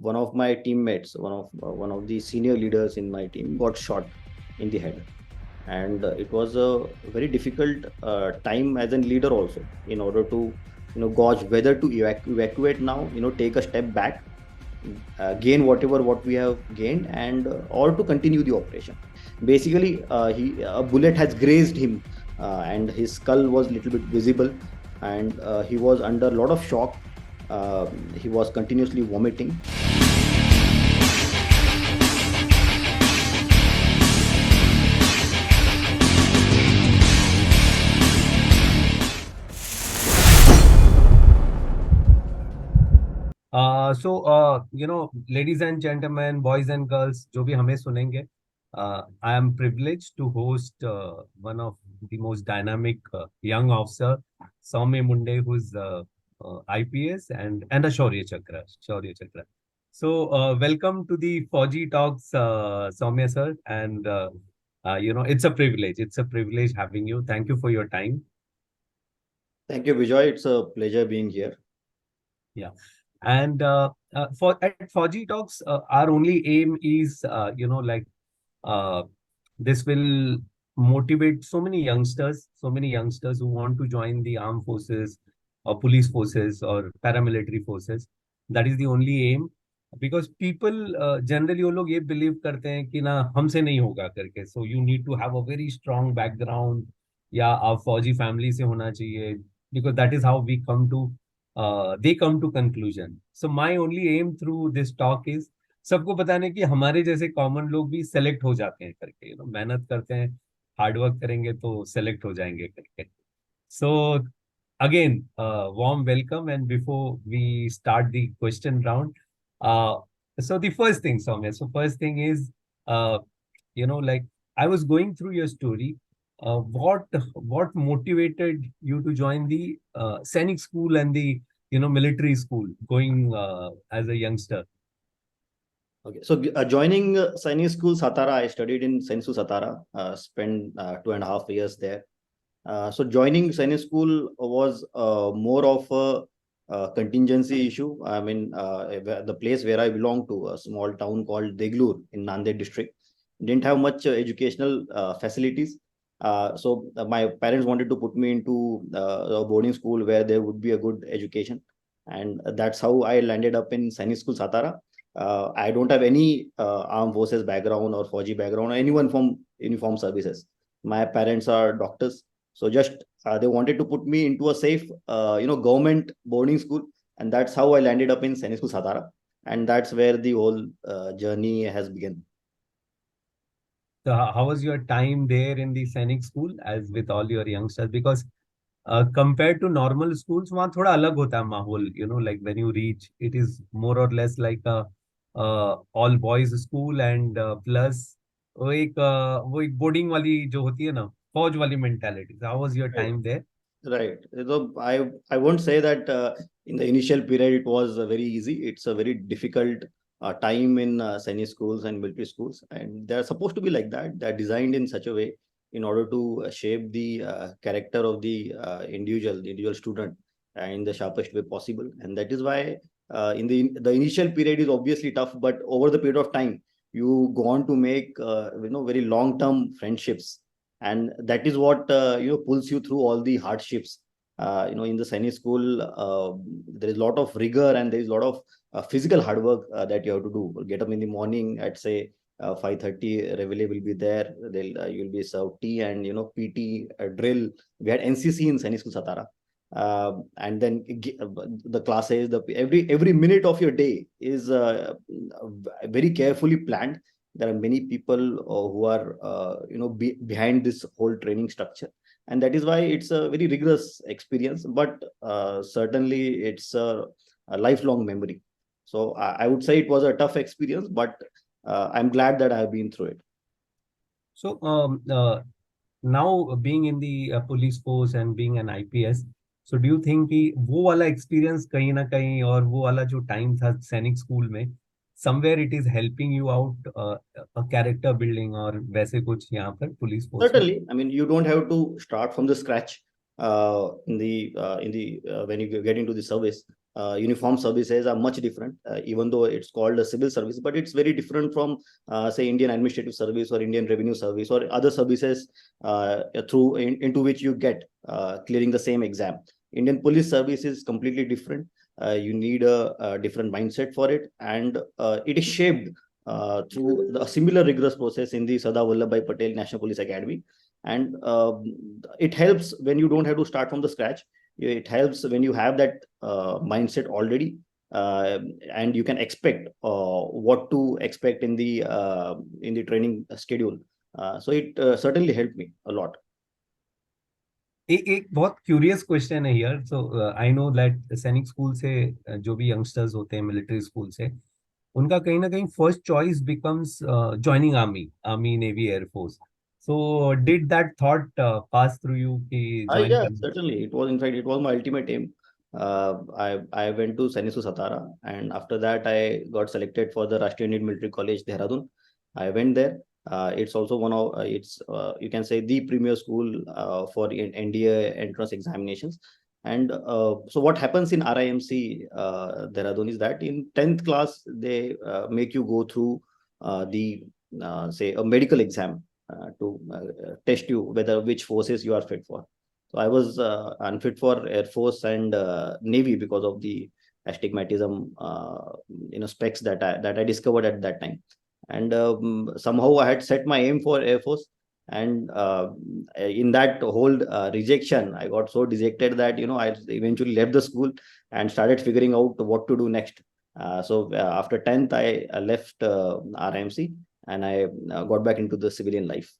one of my teammates, one of the senior leaders in my team, got shot in the head, and it was a very difficult time as a leader also, in order to gauge whether to evacuate now, take a step back, gain whatever what we have gained, and or to continue the operation. Basically, a bullet has grazed him, and his skull was little bit visible, and he was under a lot of shock. He was continuously vomiting. Ladies and gentlemen, boys and girls, जो भी हमें सुनेंगे, I am privileged to host one of the most dynamic young officer, Somay Munde, who's IPS and a Shaurya Chakra. So, welcome to the Fauji Talks, Somya sir, and it's a privilege. It's a privilege having you. Thank you for your time. Thank you, Vijay. It's a pleasure being here. Yeah. And for at Fauji Talks, our only aim is, this will motivate so many youngsters who want to join the armed forces or police forces or paramilitary forces. That is the only aim, because people generally वो लोग ये believe करते हैं कि ना हमसे नहीं होगा करके. So you need to have a very strong background, या आप फौजी family से होना चाहिए, because that is how they come to conclusion. So my only aim through this talk is सबको बताने कि हमारे जैसे कॉमन लोग भी सेलेक्ट हो जाते हैं करके, मेहनत करते हैं, हार्ड वर्क करेंगे तो सेलेक्ट हो जाएंगे करके. So again, warm welcome, and before we start the question round, so the first thing, Soumya, first thing is, like I was going through your story. What motivated you to join the Sanik school and the military school, going as a youngster? Okay, so joining Sanik school Satara, I studied in Sensu Satara, spent 2.5 years there. So joining Sanik school was more of a contingency issue. I mean, the place where I belong to, a small town called Deglur in Nanded district, didn't have much educational facilities. So my parents wanted to put me into a boarding school where there would be a good education, and that's how I landed up in Sanik school Satara. I don't have any armed forces background or Fauji background or anyone from uniform services. My parents are doctors, so just they wanted to put me into a safe, government boarding school, and that's how I landed up in Sanik school Satara, and that's where the whole journey has begun. So how was your time there in the Sanik school, as with all your youngsters? Because compared to normal schools, वहाँ थोड़ा अलग होता है माहौल. Like when you reach, it is more or less like a all boys school, and plus वो एक boarding वाली जो होती है ना, फौज वाली mentality. So how was your time there? Right. So I won't say that in the initial period it was very easy. It's a very difficult time in Saini schools and military schools, and they're supposed to be like that. They're designed in such a way in order to shape the character of the individual student in the sharpest way possible. And that is why in the initial period is obviously tough, but over the period of time you go on to make very long-term friendships, and that is what pulls you through all the hardships. In the Saini school, there is a lot of rigor, and there is a lot of physical hard work that you have to do. Get up in the morning at say 5:30, reveille will be there. You'll be served tea and PT drill. We had NCC in Saini school Satara, and then the classes. Every minute of your day is very carefully planned. There are many people who are behind this whole training structure, and that is why it's a very rigorous experience, but certainly it's a lifelong memory. So I would say it was a tough experience, but I'm glad that I have been through it. So now being in the police force and being an IPS, so do you think कि वो वाला experience कहीं ना कहीं, और वो वाला जो time था सैनिक स्कूल में, somewhere it is helping you out a character building or वैसे कुछ यहाँ पर police force? Certainly, I mean, you don't have to start from the scratch when you get into the service. uniform services are much different, even though it's called a civil service, but it's very different from, say, Indian Administrative Service or Indian Revenue Service or other services into which you get clearing the same exam. Indian Police Service is completely different. You need a different mindset for it, and it is shaped through a similar rigorous process in the Sardar Vallabhbhai Patel National Police Academy. And it helps when you don't have to start from the scratch. It helps when you have that mindset already, and you can expect what to expect in the training schedule. So it certainly helped me a lot. एक बहुत curious question है here. So I know that सैनिक school से जो भी youngsters होते हैं military school से, उनका कहीं ना कहीं first choice becomes joining army navy air force. So did that thought pass through you कि join Yeah, करना? certainly. It was, in fact, it was my ultimate aim. I went to Sanisu Satara, and after that I got selected for the Rashtriya Indian Military College, Dehradun. I went there. It's also one of you can say the premier school for NDA entrance examinations. And so what happens in RIMC Dehradun is that in 10th class they make you go through the say a medical exam to test you whether which forces you are fit for. So I was unfit for Air Force and Navy because of the astigmatism, specs that I discovered at that time. And somehow I had set my aim for Air Force, and in that whole rejection, I got so dejected that I eventually left the school and started figuring out what to do next. So after 10th, I left RIMC, and I got back into the civilian life.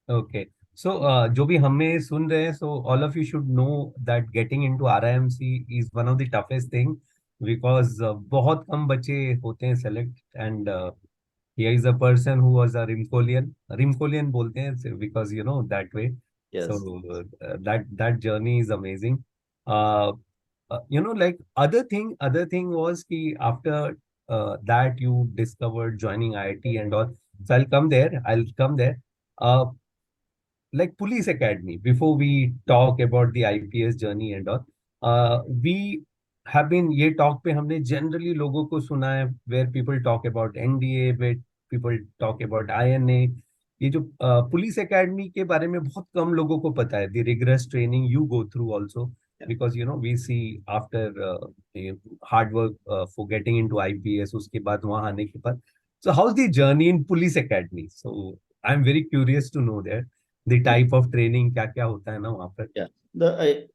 Okay. So जो भी हमें सुन रहे हैं, so all of you should know that getting into RIMC is one of the toughest thing, because बहुत कम बच्चे होते हैं select, and here is a person who was a Rimkolian बोलते हैं because that way. Yes. So that journey is amazing. Like other thing was कि after that you discovered joining IIT and all. So I'll come there. Like police academy, before we talk about the IPS journey and all, we have been, ये talk पे हमने generally लोगों को सुना है where people talk about NDA, where people talk about INA. ये जो police academy के बारे में बहुत कम लोगों को पता है, the rigorous training you go through also, because we see after hard work for getting into IPS, उसके बाद वहाँ आने के बाद. So how's the journey in police academy? So I'm very curious to know that. The type of training क्या होता है ना वहाँ पर. Yeah,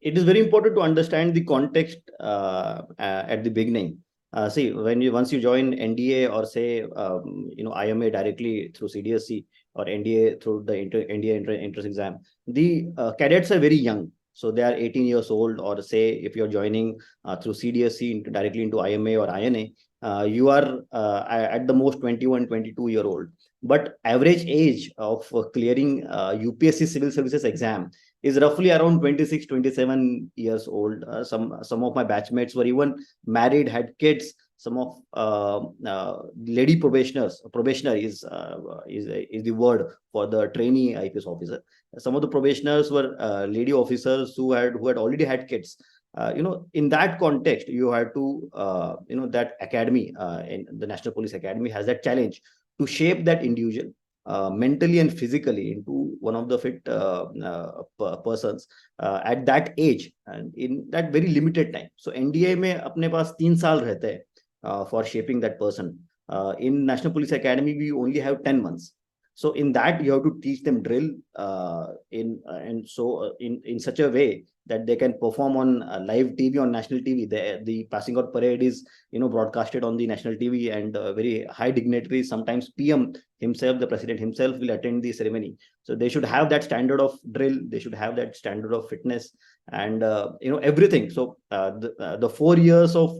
it is very important to understand the context at the beginning. See, once you join NDA or say IMA directly through CDSC or NDA through the NDA entrance exam, the cadets are very young. So they are 18 years old, or say if you're joining through CDSC directly into IMA or INA, you are at the most 21, 22-year-old. But average age of clearing UPSC Civil Services exam is roughly around 26, 27 years old. Some of my batchmates were even married, had kids. Some of lady probationer is the word for the trainee IPS officer. Some of the probationers were lady officers who had already had kids. In that context, you had to, that academy, in the National Police Academy, has that challenge to shape that individual mentally and physically into one of the fit persons at that age and in that very limited time. So NDA में अपने पास 3 साल रहते हैं for shaping that person. In National Police Academy, we only have 10 months. So in that, you have to teach them drill in such a way that they can perform on live TV, on national TV. The passing out parade is broadcasted on the national TV, and very high dignitaries, sometimes PM himself, the president himself, will attend the ceremony. So they should have that standard of drill. They should have that standard of fitness and everything. So the 4 years of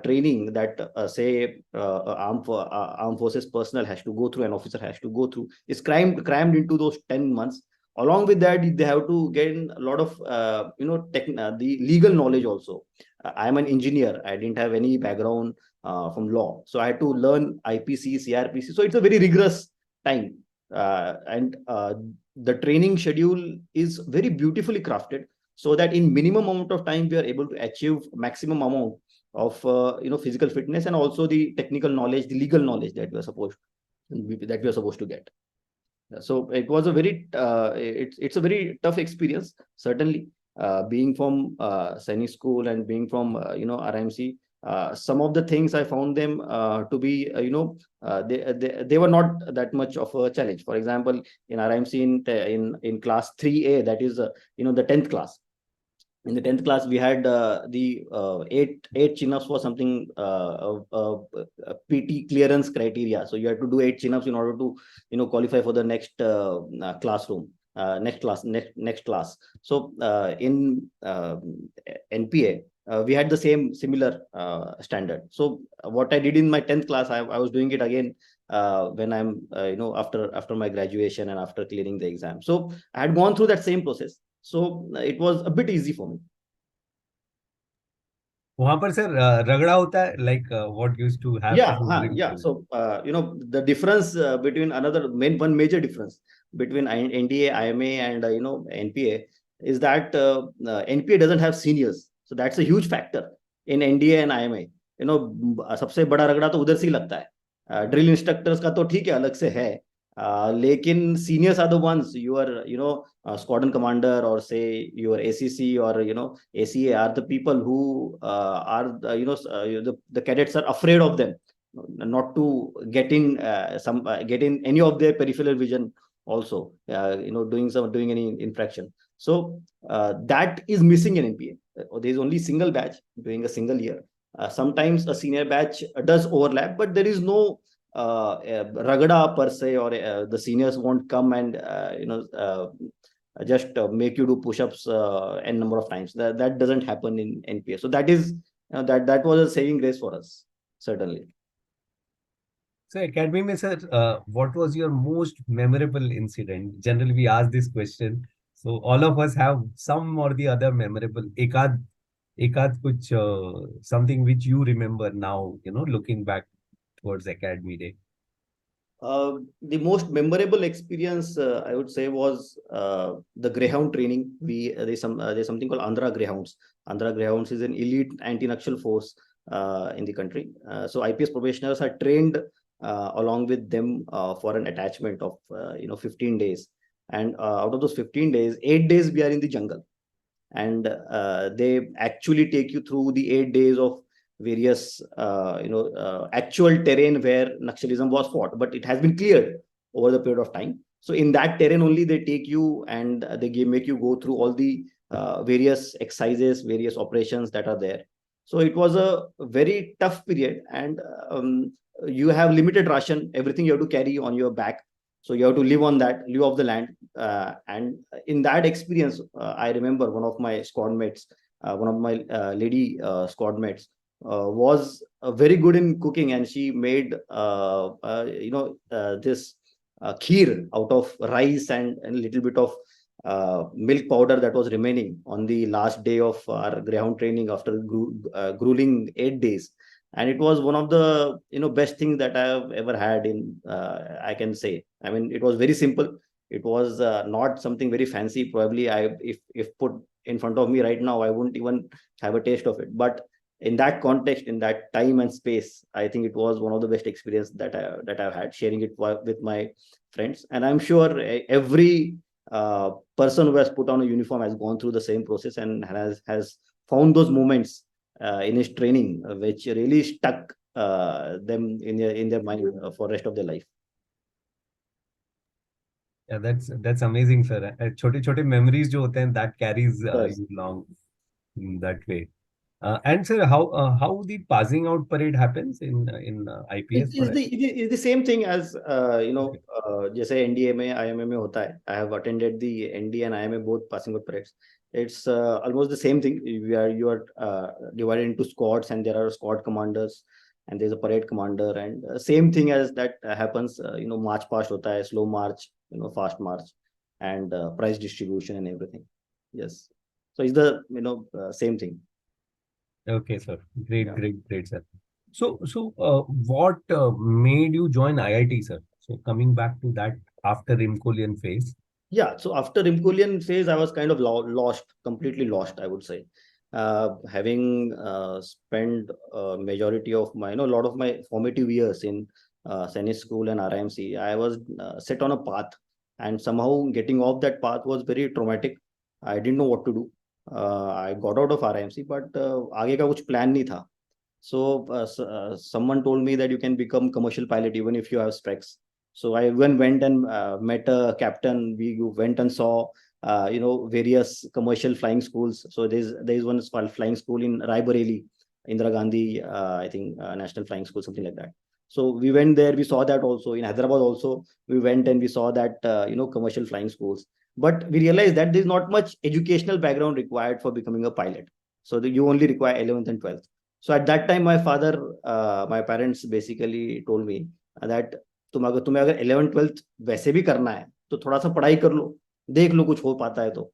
training that say armed forces personnel has to go through, an officer has to go through, is crammed into those 10 months. Along with that, they have to gain a lot of the legal knowledge also. I'm an engineer. I didn't have any background from law, so I had to learn IPC, CRPC. So it's a very rigorous time, and the training schedule is very beautifully crafted. so that in minimum amount of time we are able to achieve maximum amount of physical fitness, and also the technical knowledge, the legal knowledge that we are supposed to get. So it was a very it's a very tough experience, certainly, being from Sanik school and being from RMC. Some of the things I found them to be they were not that much of a challenge. For example, in RMC, in class 3A, that is the 10th class. In the 10th class, we had the eight chin-ups for something PT clearance criteria. So you had to do 8 chin-ups in order to qualify for the next classroom, next class. So in NPA, we had the similar standard. So what I did in my 10th class, I was doing it again when I'm after my graduation and after clearing the exam. So I had gone through that same process. So it was a bit easy for me. वहां पर sir रगड़ा होता है, like what used to happen? Yeah. So the difference between one major difference between NDA, IMA, and NPA is that NPA doesn't have seniors, so that's a huge factor in NDA and IMA. सबसे बड़ा रगड़ा तो उधर से ही लगता है. Drill instructors का तो ठीक है, अलग से है, लेकिन seniors are the ones, your squadron commander, or say your ACC, or ACA, are the people who are the cadets are afraid of them, not to get in any of their peripheral vision also, doing any infraction. So that is missing in NPA. There is only single batch doing a single year. Sometimes a senior batch does overlap, but there is no ragada per se, or the seniors won't come and just make you do push-ups n number of times. That doesn't happen in NPA. So that is that was a saving grace for us, certainly. So academy mein, sir, what was your most memorable incident? Generally we ask this question, so all of us have some or the other memorable. Ekad kuch something which you remember now, looking back towards academy day. The most memorable experience, I would say, was the Greyhound training. There's something called Andhra Greyhounds. Andhra Greyhounds is an elite anti-Naxal force in the country. So IPS probationers are trained along with them for an attachment of 15 days. And out of those 15 days, 8 days we are in the jungle, and they actually take you through the 8 days of various actual terrain where Naxalism was fought, but it has been cleared over the period of time. So in that terrain only they take you, and they make you go through all the various exercises, various operations that are there. So it was a very tough period, and you have limited ration, everything you have to carry on your back. So you have to live off the land. And in that experience, I remember one of my squad mates, one of my lady squad mates, was very good in cooking, and she made this kheer out of rice and a little bit of milk powder that was remaining on the last day of our Greyhound training after grueling 8 days. And it was one of the best things that I have ever had in I can say. I mean, it was very simple. It was not something very fancy. Probably if put in front of me right now, I wouldn't even have a taste of it. But in that context, in that time and space, I think it was one of the best experience that I've had, sharing it with my friends. And I'm sure every person who has put on a uniform has gone through the same process and has found those moments in his training, which really stuck them in their mind for the rest of their life. Yeah, that's amazing, sir. Chote memories jo hote hain, that carries you long in that way. And sir, how the passing out parade happens in IPS? It's the same thing as जैसे NDA में IMA में होता है. I have attended the NDA and IMA both passing out parades. It's almost the same thing. You are divided into squads, and there are squad commanders, and there's a parade commander, and same thing as that happens. March past hota hai, slow march, fast march, and prize distribution and everything. Yes, so it's the same thing. Okay, sir. Great, sir. So what made you join IIT, sir? So coming back to that after Rimkolian phase, Yeah, so after Rimkulian phase, I was kind of lost, completely lost, I would say. Having spent majority of my, a lot of my formative years in Sanik school and RIMC, I was set on a path, and somehow getting off that path was very traumatic. I didn't know what to do. I got out of RIMC, but आगे का कुछ plan नहीं था. So someone told me that you can become commercial pilot even if you have specs. So I even went and met a captain. We went and saw various commercial flying schools. So there is one flying school in Raebareli, Indira Gandhi, I think National Flying School, something like that. So we went there. We saw that also in Hyderabad. Also we went and we saw that commercial flying schools. But we realized that there is not much educational background required for becoming a pilot. So you only require 11th and 12th. So at that time, my parents basically told me that तुम्हें अगर 11th 12th वैसे भी करना है तो थोड़ा सा पढ़ाई कर लो, देख लो कुछ हो पाता है तो.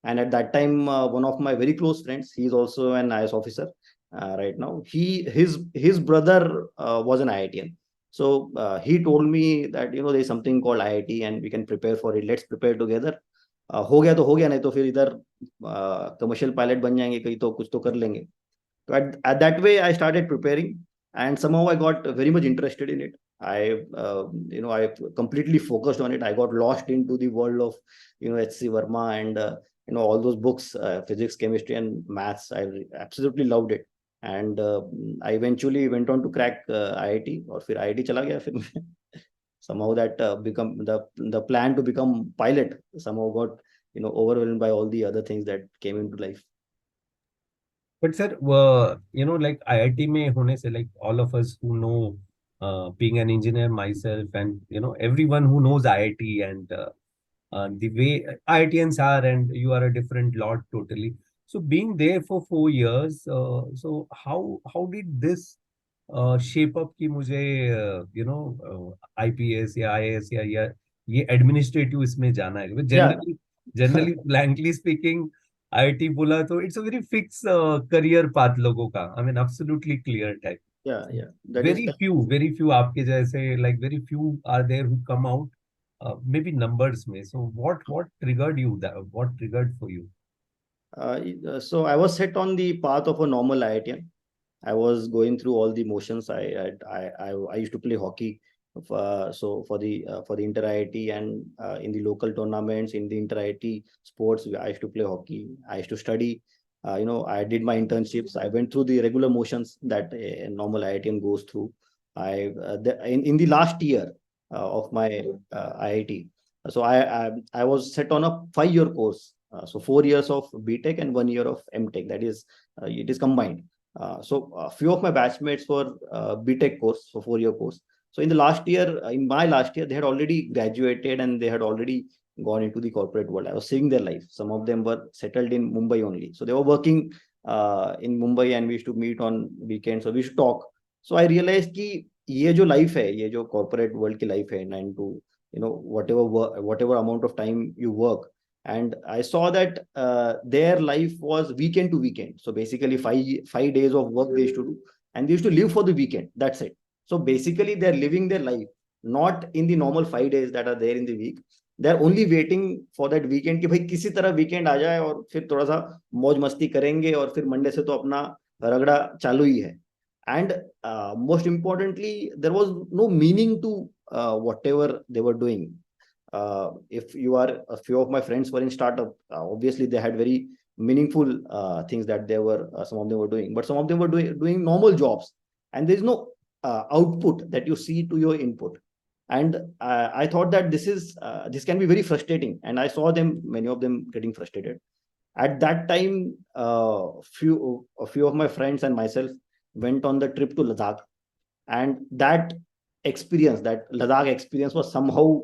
And at that time, one of my very close friends, he is also an IS officer right now. His brother was an IITian. So he told me that there is something called IIT and we can prepare for it. Let's prepare together. हो गया तो हो गया, नहीं तो फिर इधर commercial pilot बन जाएंगे, कहीं तो कुछ तो कर लेंगे. So at that way, I started preparing, and somehow I got very much interested in it. I completely focused on it. I got lost into the world of, H.C. Verma and all those books, physics, chemistry, and maths. I absolutely loved it, and I eventually went on to crack IIT, or फिर IIT चला गया फिर मैं. Somehow that become the plan to become pilot somehow got overwhelmed by all the other things that came into life. But sir, like IIT में होने से, like all of us who know, being an engineer myself, and everyone who knows IIT and the way IITians are, and you are a different lot totally. So being there for 4 years, so how did this shape up कि मुझे IPS या IAS या ये administrative इसमें जाना है? Yeah. Generally blankly speaking, IIT बोला तो it's a very fixed career path लोगों का. I mean, absolutely clear type. Yeah. Very few आपके जैसे, like very few are there who come out, maybe numbers में. So what triggered you that? What triggered for you? So I was set on the path of a normal IITian. I was going through all the motions. I used to play hockey, so for the inter IIT and in the local tournaments, in the inter IIT sports, I used to play hockey. I used to study. I did my internships. I went through the regular motions that a normal IITian goes through. In the last year of my IIT, so I was set on a 5-year course. So 4 years of BTech and 1 year of MTech. That is, it is combined. So a few of my batchmates were BTech course, so 4-year course. So in my last year, they had already graduated and they had already gone into the corporate world. I was seeing their life. Some of them were settled in Mumbai only. So they were working in Mumbai, and we used to meet on weekends. So we used to talk. So I realized कि ये जो life है, ये जो corporate world की life है, 9 to whatever amount of time you work. And I saw that their life was weekend to weekend. So basically 5 days of work they used to do, and they used to live for the weekend. That's it. So basically they're living their life not in the normal 5 days that are there in the week. They're only waiting for that weekend कि भाई किसी तरह weekend आ जाए और फिर थोड़ा सा मौज मस्ती करेंगे और फिर मंडे से तो अपना रगड़ा चालू ही है. And most importantly, there was no meaning to whatever they were doing. If you are, a few of my friends were in startup, obviously they had very meaningful things that some of them were doing, but some of them were doing normal jobs, and there is no output that you see to your input. And I thought that this can be very frustrating, and I saw many of them getting frustrated. At that time, a few of my friends and myself went on the trip to Ladakh, and that Ladakh experience was somehow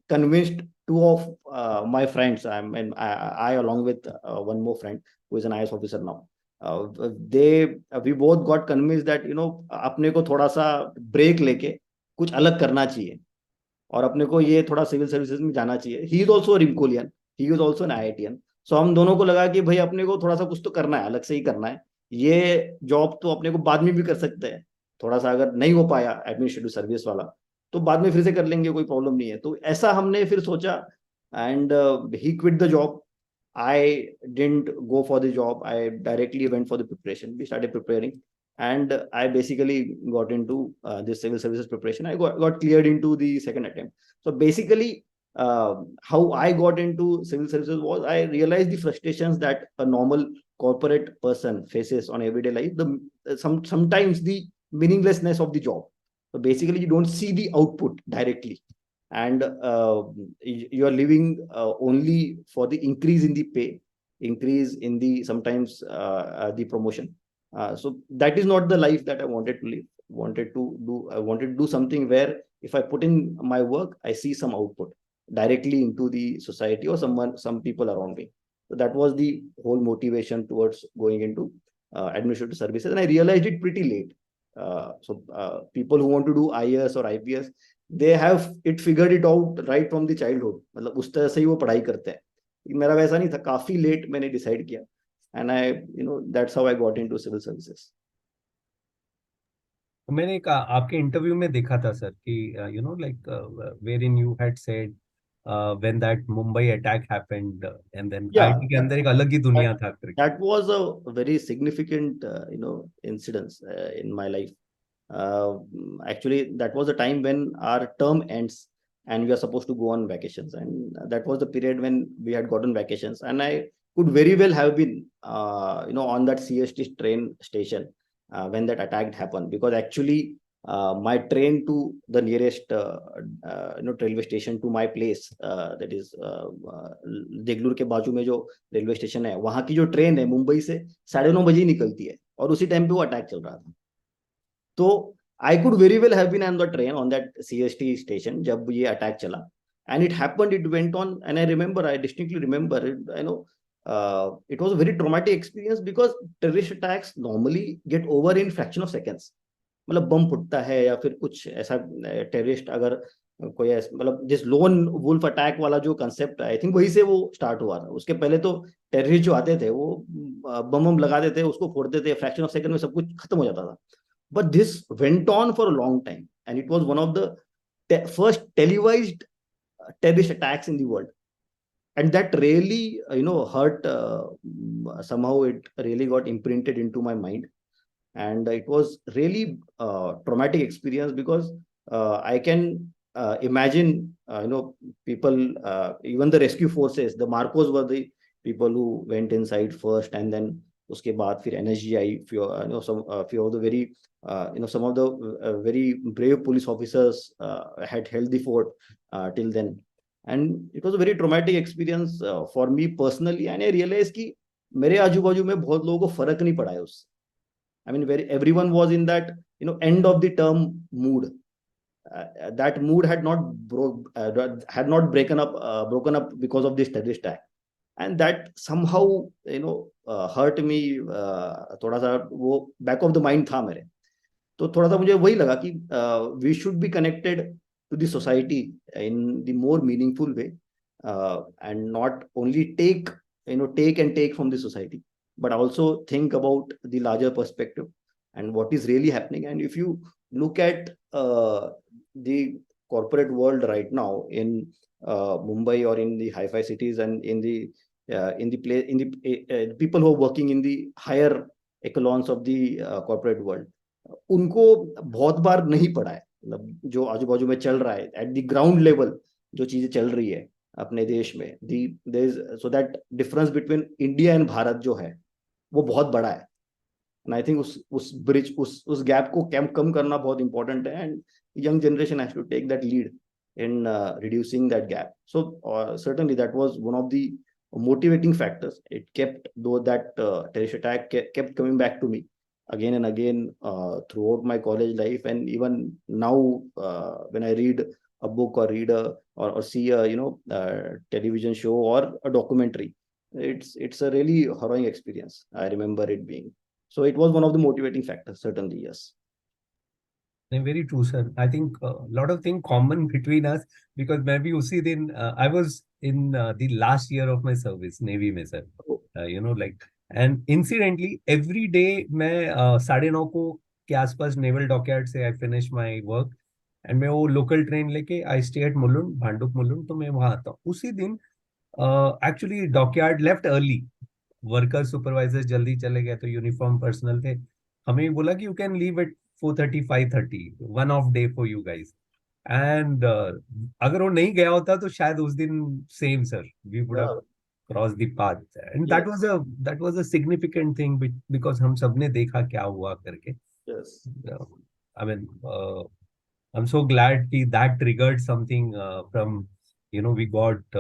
convinced two of my friends. I along with one more friend who is an IS officer now. We both got convinced that अपने को थोड़ा सा break लेके कुछ अलग करना चाहिए और अपने को ये थोड़ा सिविल सर्विसेज में जाना चाहिए. He is also a Rimkulian. He is also an IITian. So हम दोनों को लगा कि भाई अपने को थोड़ा सा कुछ तो करना है, अलग से ही करना है. ये जॉब तो अपने को बाद में भी कर सकते हैं. थोड़ा सा अगर नहीं हो पाया एडमिनिस्ट्रेटिव सर्विस वाला तो बाद में फिर से कर लेंगे, कोई प्रॉब्लम नहीं है. तो ऐसा हमने फिर सोचा. and he quit the job. I didn't go for the job. I directly went for the preparation. We started preparing, and I basically got into this civil services preparation. I got cleared into the second attempt. So basically, how I got into civil services was I realized the frustrations that a normal corporate person faces on everyday life. Sometimes the meaninglessness of the job. So basically, you don't see the output directly, and you are living only for the increase in the pay, increase in the sometimes the promotion. So that is not the life that I wanted to live. I wanted to do something where if I put in my work, I see some output directly into the society or some people around me. So that was the whole motivation towards going into administrative services, and I realized it pretty late. People who want to do IAS or IPS, they have it figured it out right from the childhood. मतलब उस तरह से ही वो पढ़ाई करते हैं. मेरा वैसा नहीं था, काफी लेट मैंने डिसाइड किया, and that's how I got into civil services. मैंने कहा आपके इंटरव्यू में देखा था सर कि like where in you had said when that Mumbai attack happened and then IT के अंदर एक अलग ही दुनिया था. That was a very significant incident in my life. Actually, that was the time when our term ends and we are supposed to go on vacations, and that was the period when we had gotten vacations, and I could very well have been on that CST train station when that attack happened, because actually my train to the nearest railway station to my place, that is Deglur के बाजू में जो railway station है, वहां की जो train है मुंबई से 9:30 बजे निकलती है, और उसी टाइम पे वो अटैक चल रहा था. तो I could very well have been on the train on that CST station जब ये अटैक चला, and it happened, it went on, and I distinctly remember it, it was a very traumatic experience, because terrorist attacks normally get over in fraction of seconds. मतलब बम फुटता है या फिर कुछ ऐसा terrorist अगर कोई मतलब जिस लोन वुल्फ अटैक वाला जो कंसेप्ट है, आई थिंक वही से वो स्टार्ट हुआ था. उसके पहले तो टेररिस्ट जो आते थे वो बम लगा देते, उसको फोड़ते थे, फ्रैक्शन ऑफ सेकंड में सब कुछ खत्म हो जाता था. But this went on for a long time, and it was one of the first televised terrorist attacks in the world, and that really hurt. Somehow it really got imprinted into my mind, and it was really traumatic experience, because I can imagine people, even the rescue forces, the Marcos were the people who went inside first, and then उसके बाद फिर NSG I, few of the very some of the very brave police officers had held the fort till then, and it was a very traumatic experience for me personally, and I realized कि मेरे आजू बाजू में बहुत लोगों को फर्क नहीं पड़ा है उससे. I mean, everyone was in that end of the term mood. That mood had not broken up because of this terrorist attack, and that somehow hurt me. थोड़ा सा वो back of the mind था मेरे. तो थोड़ा सा मुझे वही लगा कि we should be connected to the society in the more meaningful way, and not only take from the society, but also think about the larger perspective and what is really happening. And if you look at the corporate world right now in Mumbai or in the hi-fi cities, and in the people who are working in the higher echelons of the corporate world, उनको बहुत बार नहीं पड़ा है. मतलब जो आजू बाजू में चल रहा है एट द ग्राउंड लेवल, जो चीजें चल रही है अपने देश में, so that difference between India and Bharat जो है वो बहुत बड़ा है. एंड आई थिंक उस ब्रिज उस गैप को कम करना बहुत इंपॉर्टेंट है, and young generation has to take that lead in reducing that gap. So certainly that was one of the motivating factors. It kept, though that terrorist attack kept coming back to me again and again throughout my college life, and even now when I read a book or read or see a television show or a documentary, it's a really harrowing experience. I remember it being. So it was one of the motivating factors, certainly, yes. Very true, sir. I think a lot of things common between us, because maybe उसी दिन I was in the last year of my service Navy में, sir. Like, and incidentally every day मैं 9:30 के आसपास naval dockyard से I finish my work, and मैं वो local train लेके I stay at Mulund, Bhandup Mulund, तो मैं वहां आता हूँ उसी दिन। Actually dockyard left early, worker supervisor जल्दी चले गए, तो यूनिफॉर्म पर्सनल थे, हमें बोला कि you can leave at 4:30 5:30, one off day for you guys. And अगर वो नहीं गया होता तो शायद उस दिन same sir, we would have Yeah. Cross the path. And Yes. That was a significant thing, because हम सबने देखा क्या हुआ करके। Yes. I mean I'm so glad that triggered something from, we got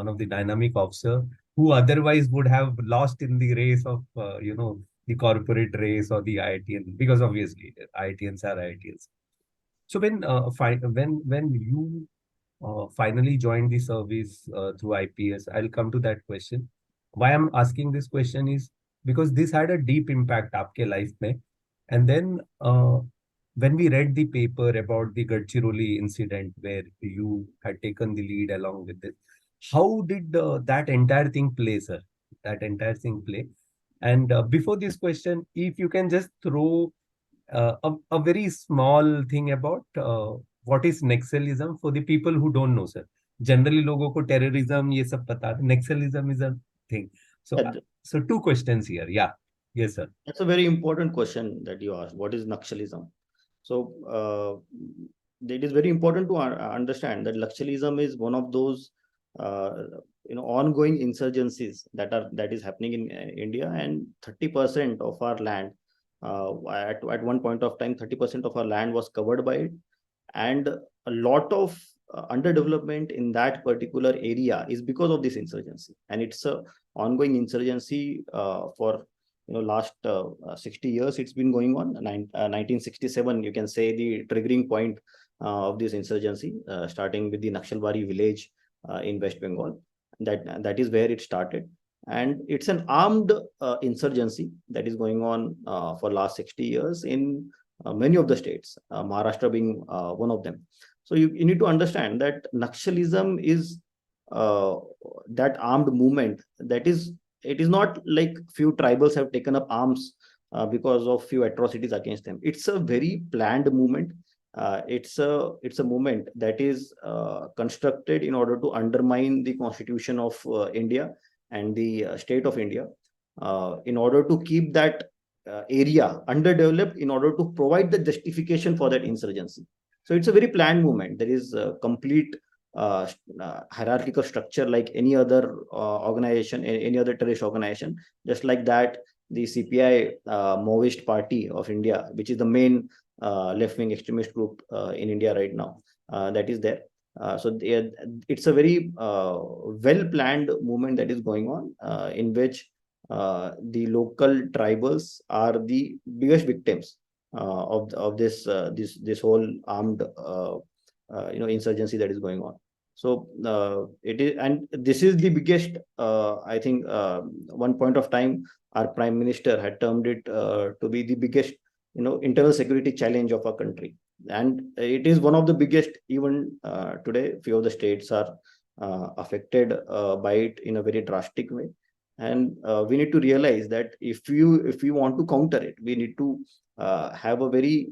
one of the dynamic officer who otherwise would have lost in the race of, the corporate race or the IITian, because obviously IITians are IITians. So when you finally joined the service through IPS, I'll come to that question. Why I'm asking this question is because this had a deep impact आपके life में. And then when we read the paper about the Gadchiroli incident where you had taken the lead along with it, how did that entire thing play, sir? That entire thing play. And before this question, if you can just throw a very small thing about what is Naxalism for the people who don't know, sir. Generally, लोगों को terrorism ये सब पता है. Naxalism is a thing. So, Yeah, so two questions here. Yeah. Yes, sir. that's a very important question that you asked. What is Naxalism? So it is very important to understand that Naxalism is one of those ongoing insurgencies that is happening in India, and 30% of our land at one point of time, 30% of our land was covered by it, and a lot of underdevelopment in that particular area is because of this insurgency, and it's a ongoing insurgency for last 60 years. It's been going on. 1967, you can say, the triggering point of this insurgency, starting with the Naxalbari village in West Bengal. That is where it started, and it's an armed insurgency that is going on for last 60 years in many of the states, Maharashtra being one of them. So you need to understand that Naxalism is that armed movement that is, it is not like few tribals have taken up arms because of few atrocities against them. It's a very planned movement. It's a movement that is constructed in order to undermine the constitution of India and the state of India, in order to keep that area underdeveloped, in order to provide the justification for that insurgency. So it's a very planned movement. There is a complete hierarchical structure like any other organization, any other terrorist organization. Just like that, the CPI, Maoist Party of India, which is the main left-wing extremist group in India right now, that is there. It's a very well-planned movement that is going on, in which the local tribals are the biggest victims of this whole armed insurgency that is going on. So it is, and this is the biggest. I think one point of time, our Prime Minister had termed it to be the biggest, internal security challenge of our country, and it is one of the biggest. Even today, few of the states are affected by it in a very drastic way, and we need to realize that if we want to counter it, we need to have a very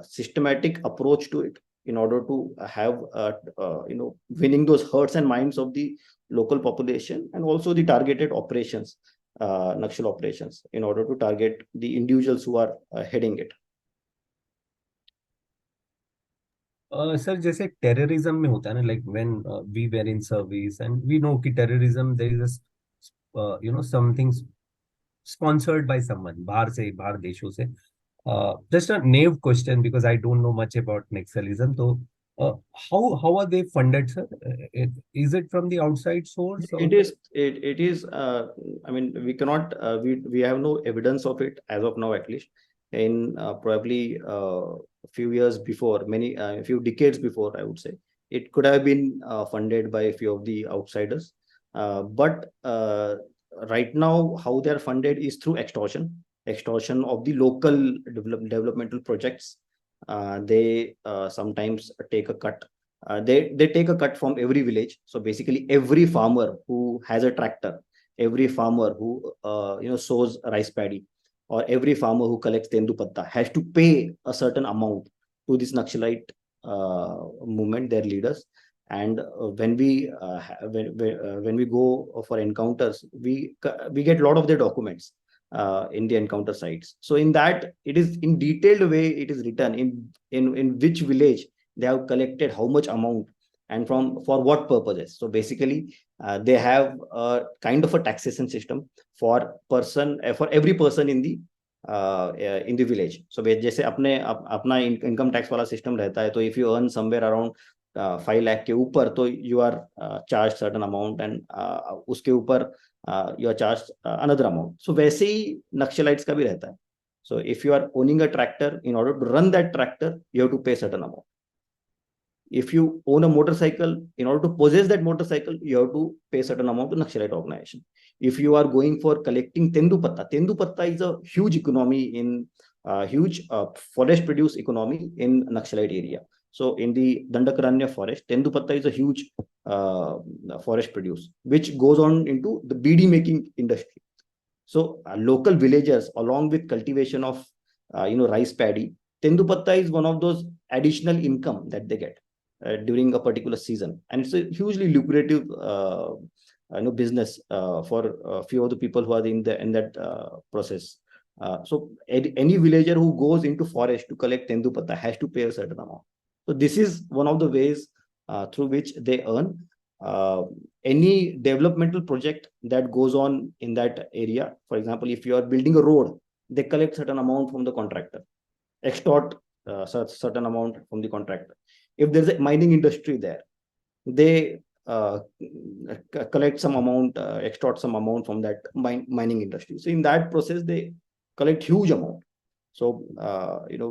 systematic approach to it, in order to have winning those hearts and minds of the local population, and also the targeted operations, Naxal operations, in order to target the individuals who are heading it. Sir जैसे terrorism में होता है ना, like when we were in service and we know कि terrorism there is something sponsored by someone, बाहर देशों से. Just a naive question because I don't know much about Naxalism. So, how are they funded, sir? Is it from the outside source or? It is. I mean, we cannot. We have no evidence of it as of now, at least. In probably a few years before, a few decades before, I would say, it could have been funded by a few of the outsiders. But right now, how they are funded is through extortion of the local developmental projects. They sometimes take a cut. They take a cut from every village. So basically, every farmer who has a tractor, every farmer who sows rice paddy, or every farmer who collects tendu patta has to pay a certain amount to this Naxalite movement, their leaders. And when we go for encounters, we get a lot of their documents in the encounter sites. So in that, it is in detailed way, it is written in which village they have collected how much amount and for what purposes. So basically, they have a kind of a taxation system for every person in the village. So जैसे अपना income tax वाला system रहता है, तो if you earn somewhere around 5 lakh के ऊपर, तो you are charged certain amount, and उसके ऊपर you are charged another amount. So वैसे ही Naxalites का भी रहता है. So if you are owning a tractor, in order to run that tractor, you have to pay certain amount. If you own a motorcycle, in order to possess that motorcycle, you have to pay certain amount to Naxalite organization. If you are going for collecting Tendupatta is a huge economy huge forest produce economy in Naxalite area. So in the Dandakaranya forest, Tendupatta is a huge forest produce, which goes on into the beedi making industry. So local villagers, along with cultivation of rice paddy, Tendupatta is one of those additional income that they get during a particular season, and it's a hugely lucrative business for a few of the people who are in that process. So any villager who goes into forest to collect Tendupatta has to pay a certain amount. So this is one of the ways through which they earn. Any developmental project that goes on in that area, for example, if you are building a road, they collect certain amount from the contractor, extort certain amount from the contractor. If there's a mining industry there, they collect some amount, extort some amount from that mining industry. So in that process, they collect huge amount. So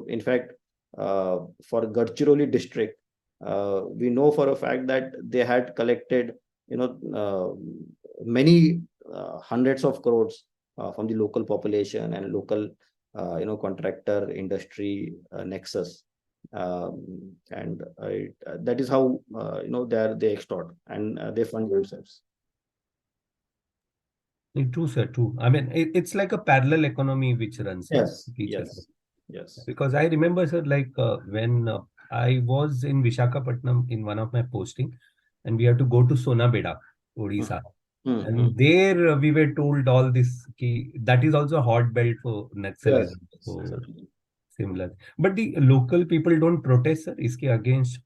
in fact, for Gadchiroli district, we know for a fact that they had collected many hundreds of crores from the local population and local contractor industry nexus. And that is how they extort and they fund themselves. True, sir. True. I mean, it's like a parallel economy which runs. Yes. Each other. Yes. Because I remember, sir, like when I was in Visakhapatnam in one of my posting, and we had to go to Sonabeda, Odisha. And there we were told all this, that is also a hot belt for Naxalism. Yes, so similar. But the local people don't protest, sir, iske against?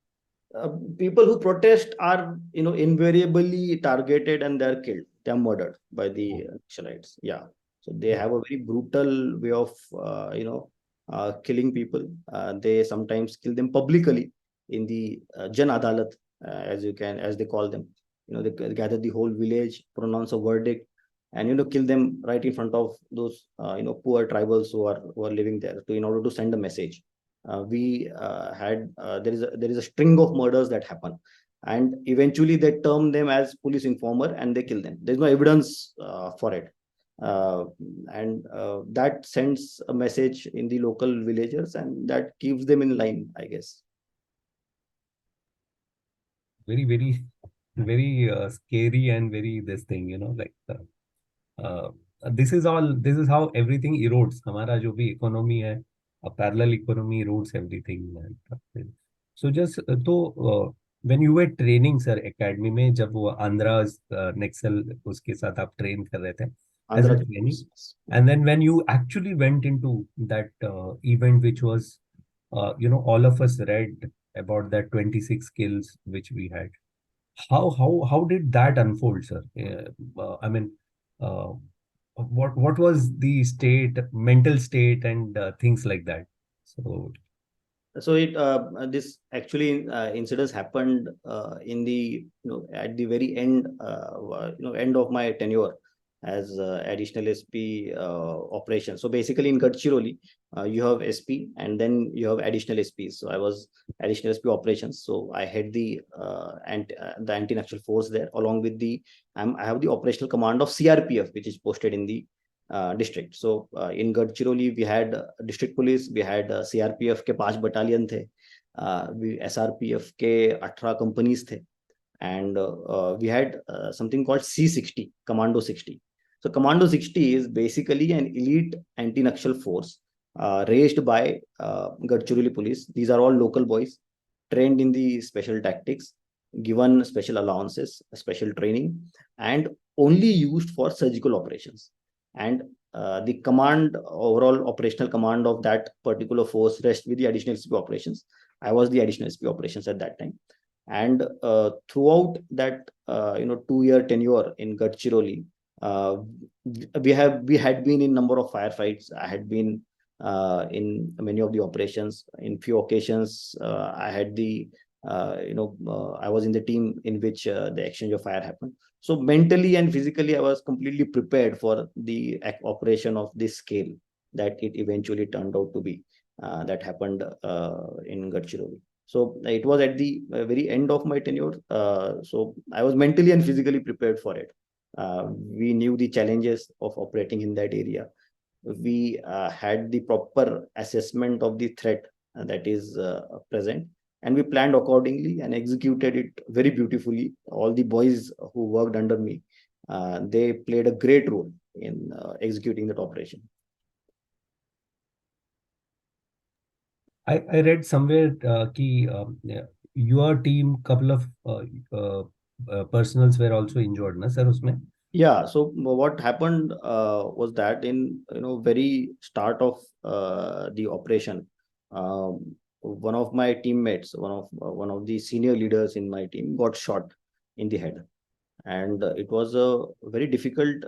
People who protest are, invariably targeted and they're killed. They're murdered by the Naxalites. Yeah. So they have a very brutal way of, killing people. They sometimes kill them publicly in the Jan Adalat, as they call them. They gather the whole village, pronounce a verdict, and kill them right in front of those poor tribals who are living there, in order to send a message. There is a string of murders that happen, and eventually they term them as police informer and they kill them. There's no evidence for it, and that sends a message in the local villagers, and that keeps them in line, I guess. Very, very, very scary and very this thing, this is how everything erodes. Hamara jo bhi economy hai, a parallel economy erodes everything. So just when you were training, sir, academy में जब वो Andhra's Naxal उसके साथ आप train कर रहे थे as a training, and then when you actually went into that event, which was all of us read about that 26 kills which we had. How did that unfold, sir? I mean, what was the mental state and things like that? So this actually incidents happened in the at the very end end of my tenure as additional SP operation. So basically in Gadchiroli, you have SP and then you have additional SPs. So I was additional SP operations. So I had the anti-Naxal force there, along with I have the operational command of CRPF, which is posted in the district. So in Gadchiroli, we had district police, we had CRPF ke 5 battalion the, we SRPF ke 18 companies the, and we had something called C60, Commando 60. So Commando 60 is basically an elite anti-Naxal force raised by Gadchiroli police. These are all local boys. trained in the special tactics, given special allowances, special training, and only used for surgical operations. And the command, overall operational command of that particular force rests with the additional SSB operations. I was the additional SSB operations at that time. And throughout that 2-year tenure in Gadchiroli, we had been in number of firefights. I had been in many of the operations. In few occasions, I had the I was in the team in which the exchange of fire happened. So mentally and physically, I was completely prepared for the operation of this scale that it eventually turned out to be. That happened in Gadchiroli. So it was at the very end of my tenure. So I was mentally and physically prepared for it. We knew the challenges of operating in that area. We had the proper assessment of the threat that is present, and we planned accordingly and executed it very beautifully. All the boys who worked under me, they played a great role in executing that operation. I read somewhere your team, couple of personals were also injured, na sir, usme? Yeah, so what happened was that in very start of the operation, one of my teammates, one of the senior leaders in my team, got shot in the head, and it was a very difficult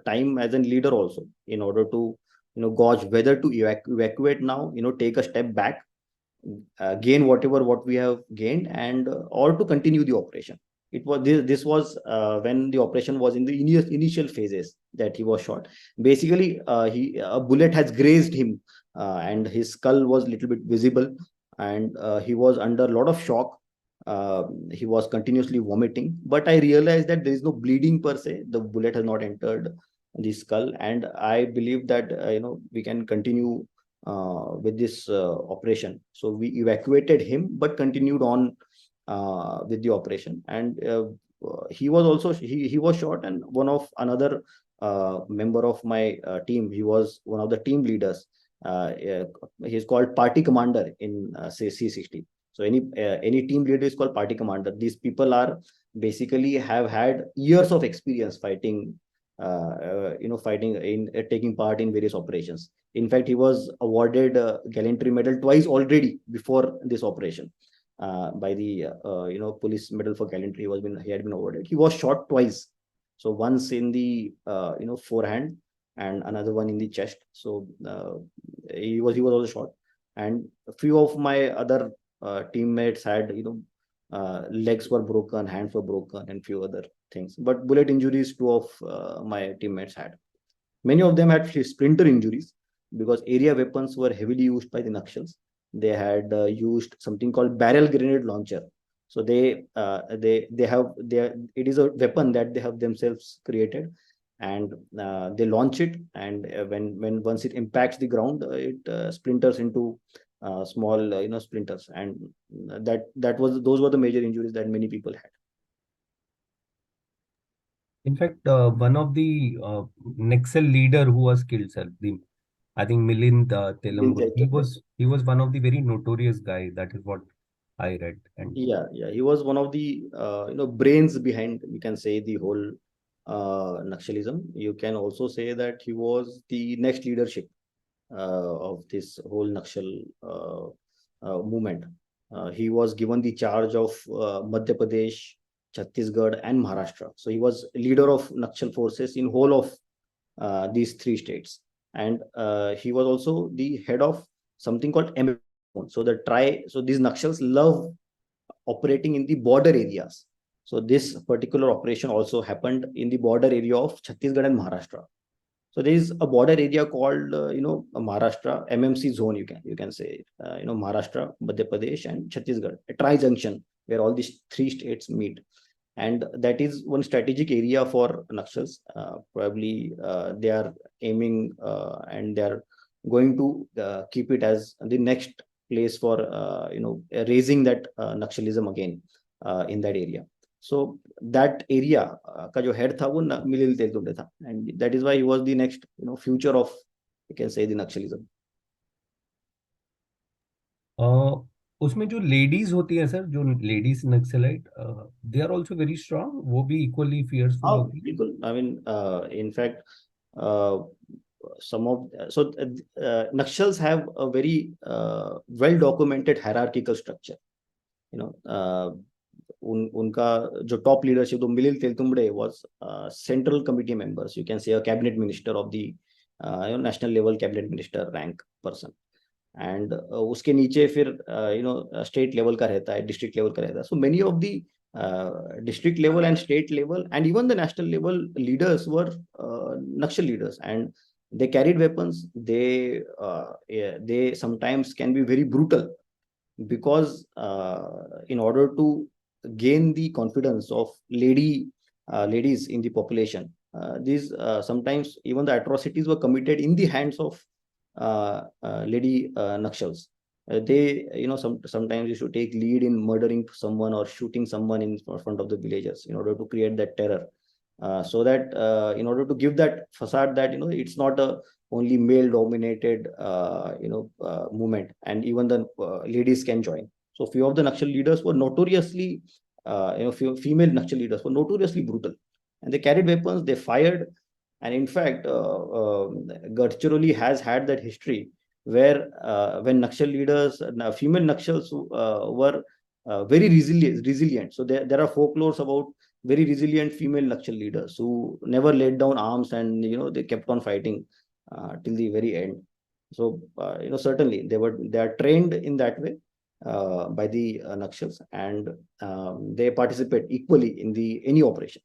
time as a leader also, in order to gauge whether to evacuate now, take a step back, gain what we have gained, and or to continue the operation. It was this was when the operation was in the initial phases that he was shot. Basically, a bullet has grazed him, and his skull was little bit visible, and he was under a lot of shock. He was continuously vomiting, but I realized that there is no bleeding per se. The bullet has not entered the skull, and I believe that we can continue with this operation. So we evacuated him, but continued on with the operation. And he was also he was shot, and another member of my team. He was one of the team leaders. He's called party commander in C60. So any team leader is called party commander. These people are basically have had years of experience fighting, fighting in taking part in various operations. In fact, he was awarded gallantry medal twice already before this operation. By the police medal for gallantry, he had been awarded. He was shot twice, so once in the forehand and another one in the chest. So he was also shot, and a few of my other teammates had legs were broken, hands were broken, and few other things. But bullet injuries, two of my teammates had. Many of them had splinter injuries because area weapons were heavily used by the Naxals. They had used something called barrel grenade launcher. So it is a weapon that they have themselves created, and they launch it, and when once it impacts the ground, it splinters into small splinters, and those were the major injuries that many people had. In fact, one of the Naxal leader who was killed, sir, I think Milind Telugu, he was one of the very notorious guy. That is what I read. And yeah, he was one of the brains behind, we can say, the whole Naxalism. You can also say that he was the next leadership of this whole Naxal movement. He was given the charge of Madhya Pradesh, Chhattisgarh, and Maharashtra. So he was leader of Naxal forces in whole of these three states, and he was also the head of something called M. So these Naxals love operating in the border areas. So this particular operation also happened in the border area of Chhattisgarh and Maharashtra. So there is a border area called Maharashtra MMC zone. You can say Maharashtra, Madhya Pradesh, and Chhattisgarh, a tri-junction where all these three states meet, and that is one strategic area for Naxals. Probably they are aiming and they are going to keep it as the next place for raising that Naxalism again in that area. So that area का जो head था वो मिलिल तेलतुंबडे था, and that is why he was the next future of, you can say, the Naxalism. उसमें जो ladies होती है sir, जो ladies Naxalite, they are also very strong, वो भी इक्वली फियरफुल हाँ होती है? बिल्कुल, I mean in fact some of so Naxals have a very well documented hierarchical structure, you know. उनका जो टॉप लीडरशिप, तो Milind Teltumbde was central committee members, you can say a cabinet minister of the national level cabinet minister rank person, and उसके नीचे फिर state level का रहता है, district level का रहता है. So many of the district level and state level and even the national level leaders were Naxal leaders, and they carried weapons. Yeah, they sometimes can be very brutal because in order to gain the confidence of ladies in the population, these sometimes even the atrocities were committed in the hands of lady Naxals. They, sometimes you should take lead in murdering someone or shooting someone in front of the villagers in order to create that terror. So that in order to give that facade that it's not a only male dominated movement, and even the ladies can join. So few of the Naxal leaders were notoriously few female Naxal leaders were notoriously brutal, and they carried weapons, they fired. And in fact, Gadchiroli has had that history where when Naxal leaders, female Naxals were very resilient. So there are folklores about very resilient female Naxal leaders who never laid down arms, and they kept on fighting till the very end. So certainly they are trained in that way by the Naxals, and they participate equally in the any operation.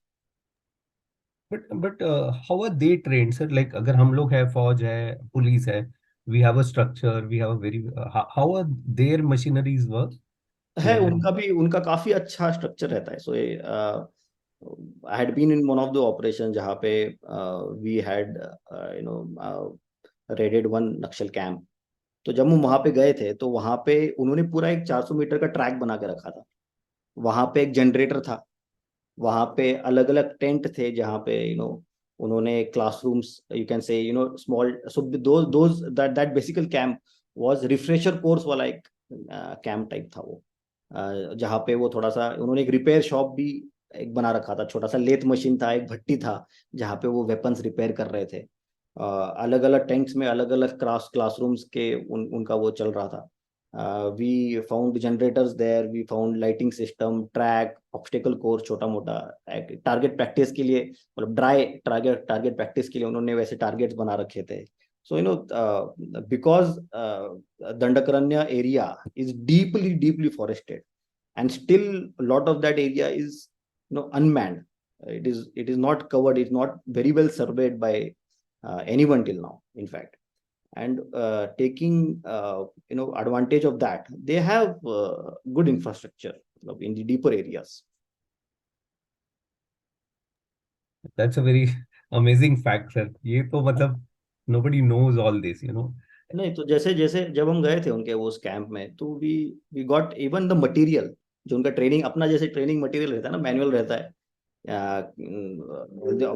But how are they trained, sir? Like अगर हम लोग है, फौज है, police है, we have a structure, we have a very how are their machineries work है, to? उनका काफी अच्छा स्ट्रक्चर रहता है. सो I had been in one of the operations जहाँ पे we had raided one Naxal camp. तो जब हम वहां पे गए थे तो वहां पे उन्होंने पूरा एक 400 मीटर का ट्रैक बना के रखा था. वहां पे एक जनरेटर था, वहां पे अलग अलग टेंट थे जहाँ पे उन्होंने classrooms, you can say small. So those that basically camp was refresher course वाला एक कैंप टाइप था वो, जहाँ पे वो थोड़ा सा उन्होंने एक रिपेयर शॉप भी एक बना रखा था, छोटा सा लेथ मशीन था, एक भट्टी था जहाँ पे वो वेपन्स रिपेयर कर रहे थे. अलग अलग टेंट्स में अलग अलग क्लासरूम्स के उनका वो चल रहा था. We found generators there, we found lighting system, track, obstacle course, छोटा मोटा टारगेट प्रैक्टिस के लिए, मतलब ड्राई टारगेट प्रैक्टिस के लिए उन्होंने वैसे टारगेट्स बना रखे थे. So because Dandakaranya area is deeply forested, and still a lot of that area is unmanned. It is not covered, it's not very well surveyed by anyone till now, in fact. And taking advantage of that, they have good infrastructure in the deeper areas. That's a very amazing fact, sir. ये तो मतलब nobody knows all this, नहीं तो जैसे जैसे जब हम गए थे उनके वो उस कैंप में, तो we got even the material, जो उनका ट्रेनिंग अपना जैसे ट्रेनिंग मटेरियल रहता है ना, मैनुअल रहता है.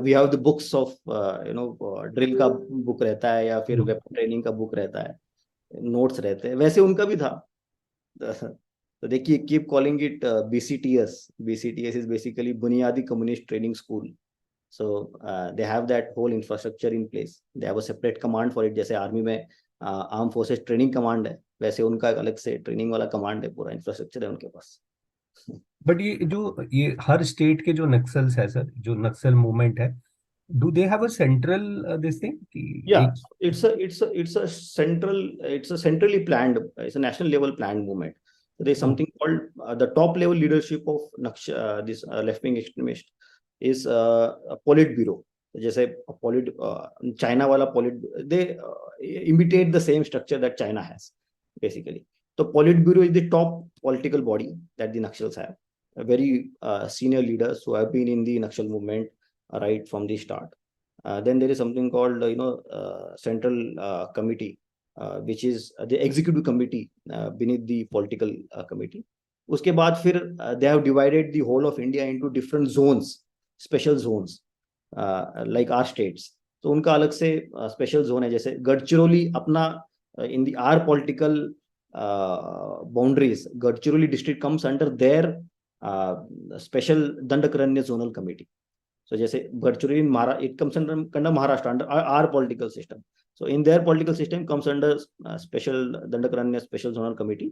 We have the books of drill का बुक रहता है, या फिर वेपन ट्रेनिंग का बुक रहता है, नोट्स रहते हैं, वैसे उनका भी था. तो देखिए, keep calling it BCTS. BCTS is basically बुनियादी communist training school. So they have that whole infrastructure in place. They have a separate command for it. जैसे आर्मी में आर्म फोर्सेस ट्रेनिंग कमांड है, वैसे उनका अलग से ट्रेनिंग वाला command है, पूरा इंफ्रास्ट्रक्चर है उनके पास. बट ये हर स्टेट के जो नक्सल्स है सर, जो नक्सल मूवमेंट है, do they have a central this thing कि Yeah, एक? it's a centrally planned, it's a national level planned movement. So there's something called the top level leadership of this left wing extremist is a politburo. जैसे China वाला they imitate the same structure that China has basically. So politburo is the top political body that the Naxals have, very senior leaders who have been in the Naxal movement right from the start. Then there is something called central committee, which is the executive committee beneath the political committee. उसके बाद फिर they have divided the whole of India into different zones, special zones, like our states. तो उनका अलग से special zone है. जैसे गढ़चिरौली अपना in the our political boundaries, Gadchiroli district comes under their special Dandakaranya zonal committee. So जैसे Gadchiroli in it comes under Maharashtra, under our political system. So in their political system comes under special Dandakaranya special zonal committee,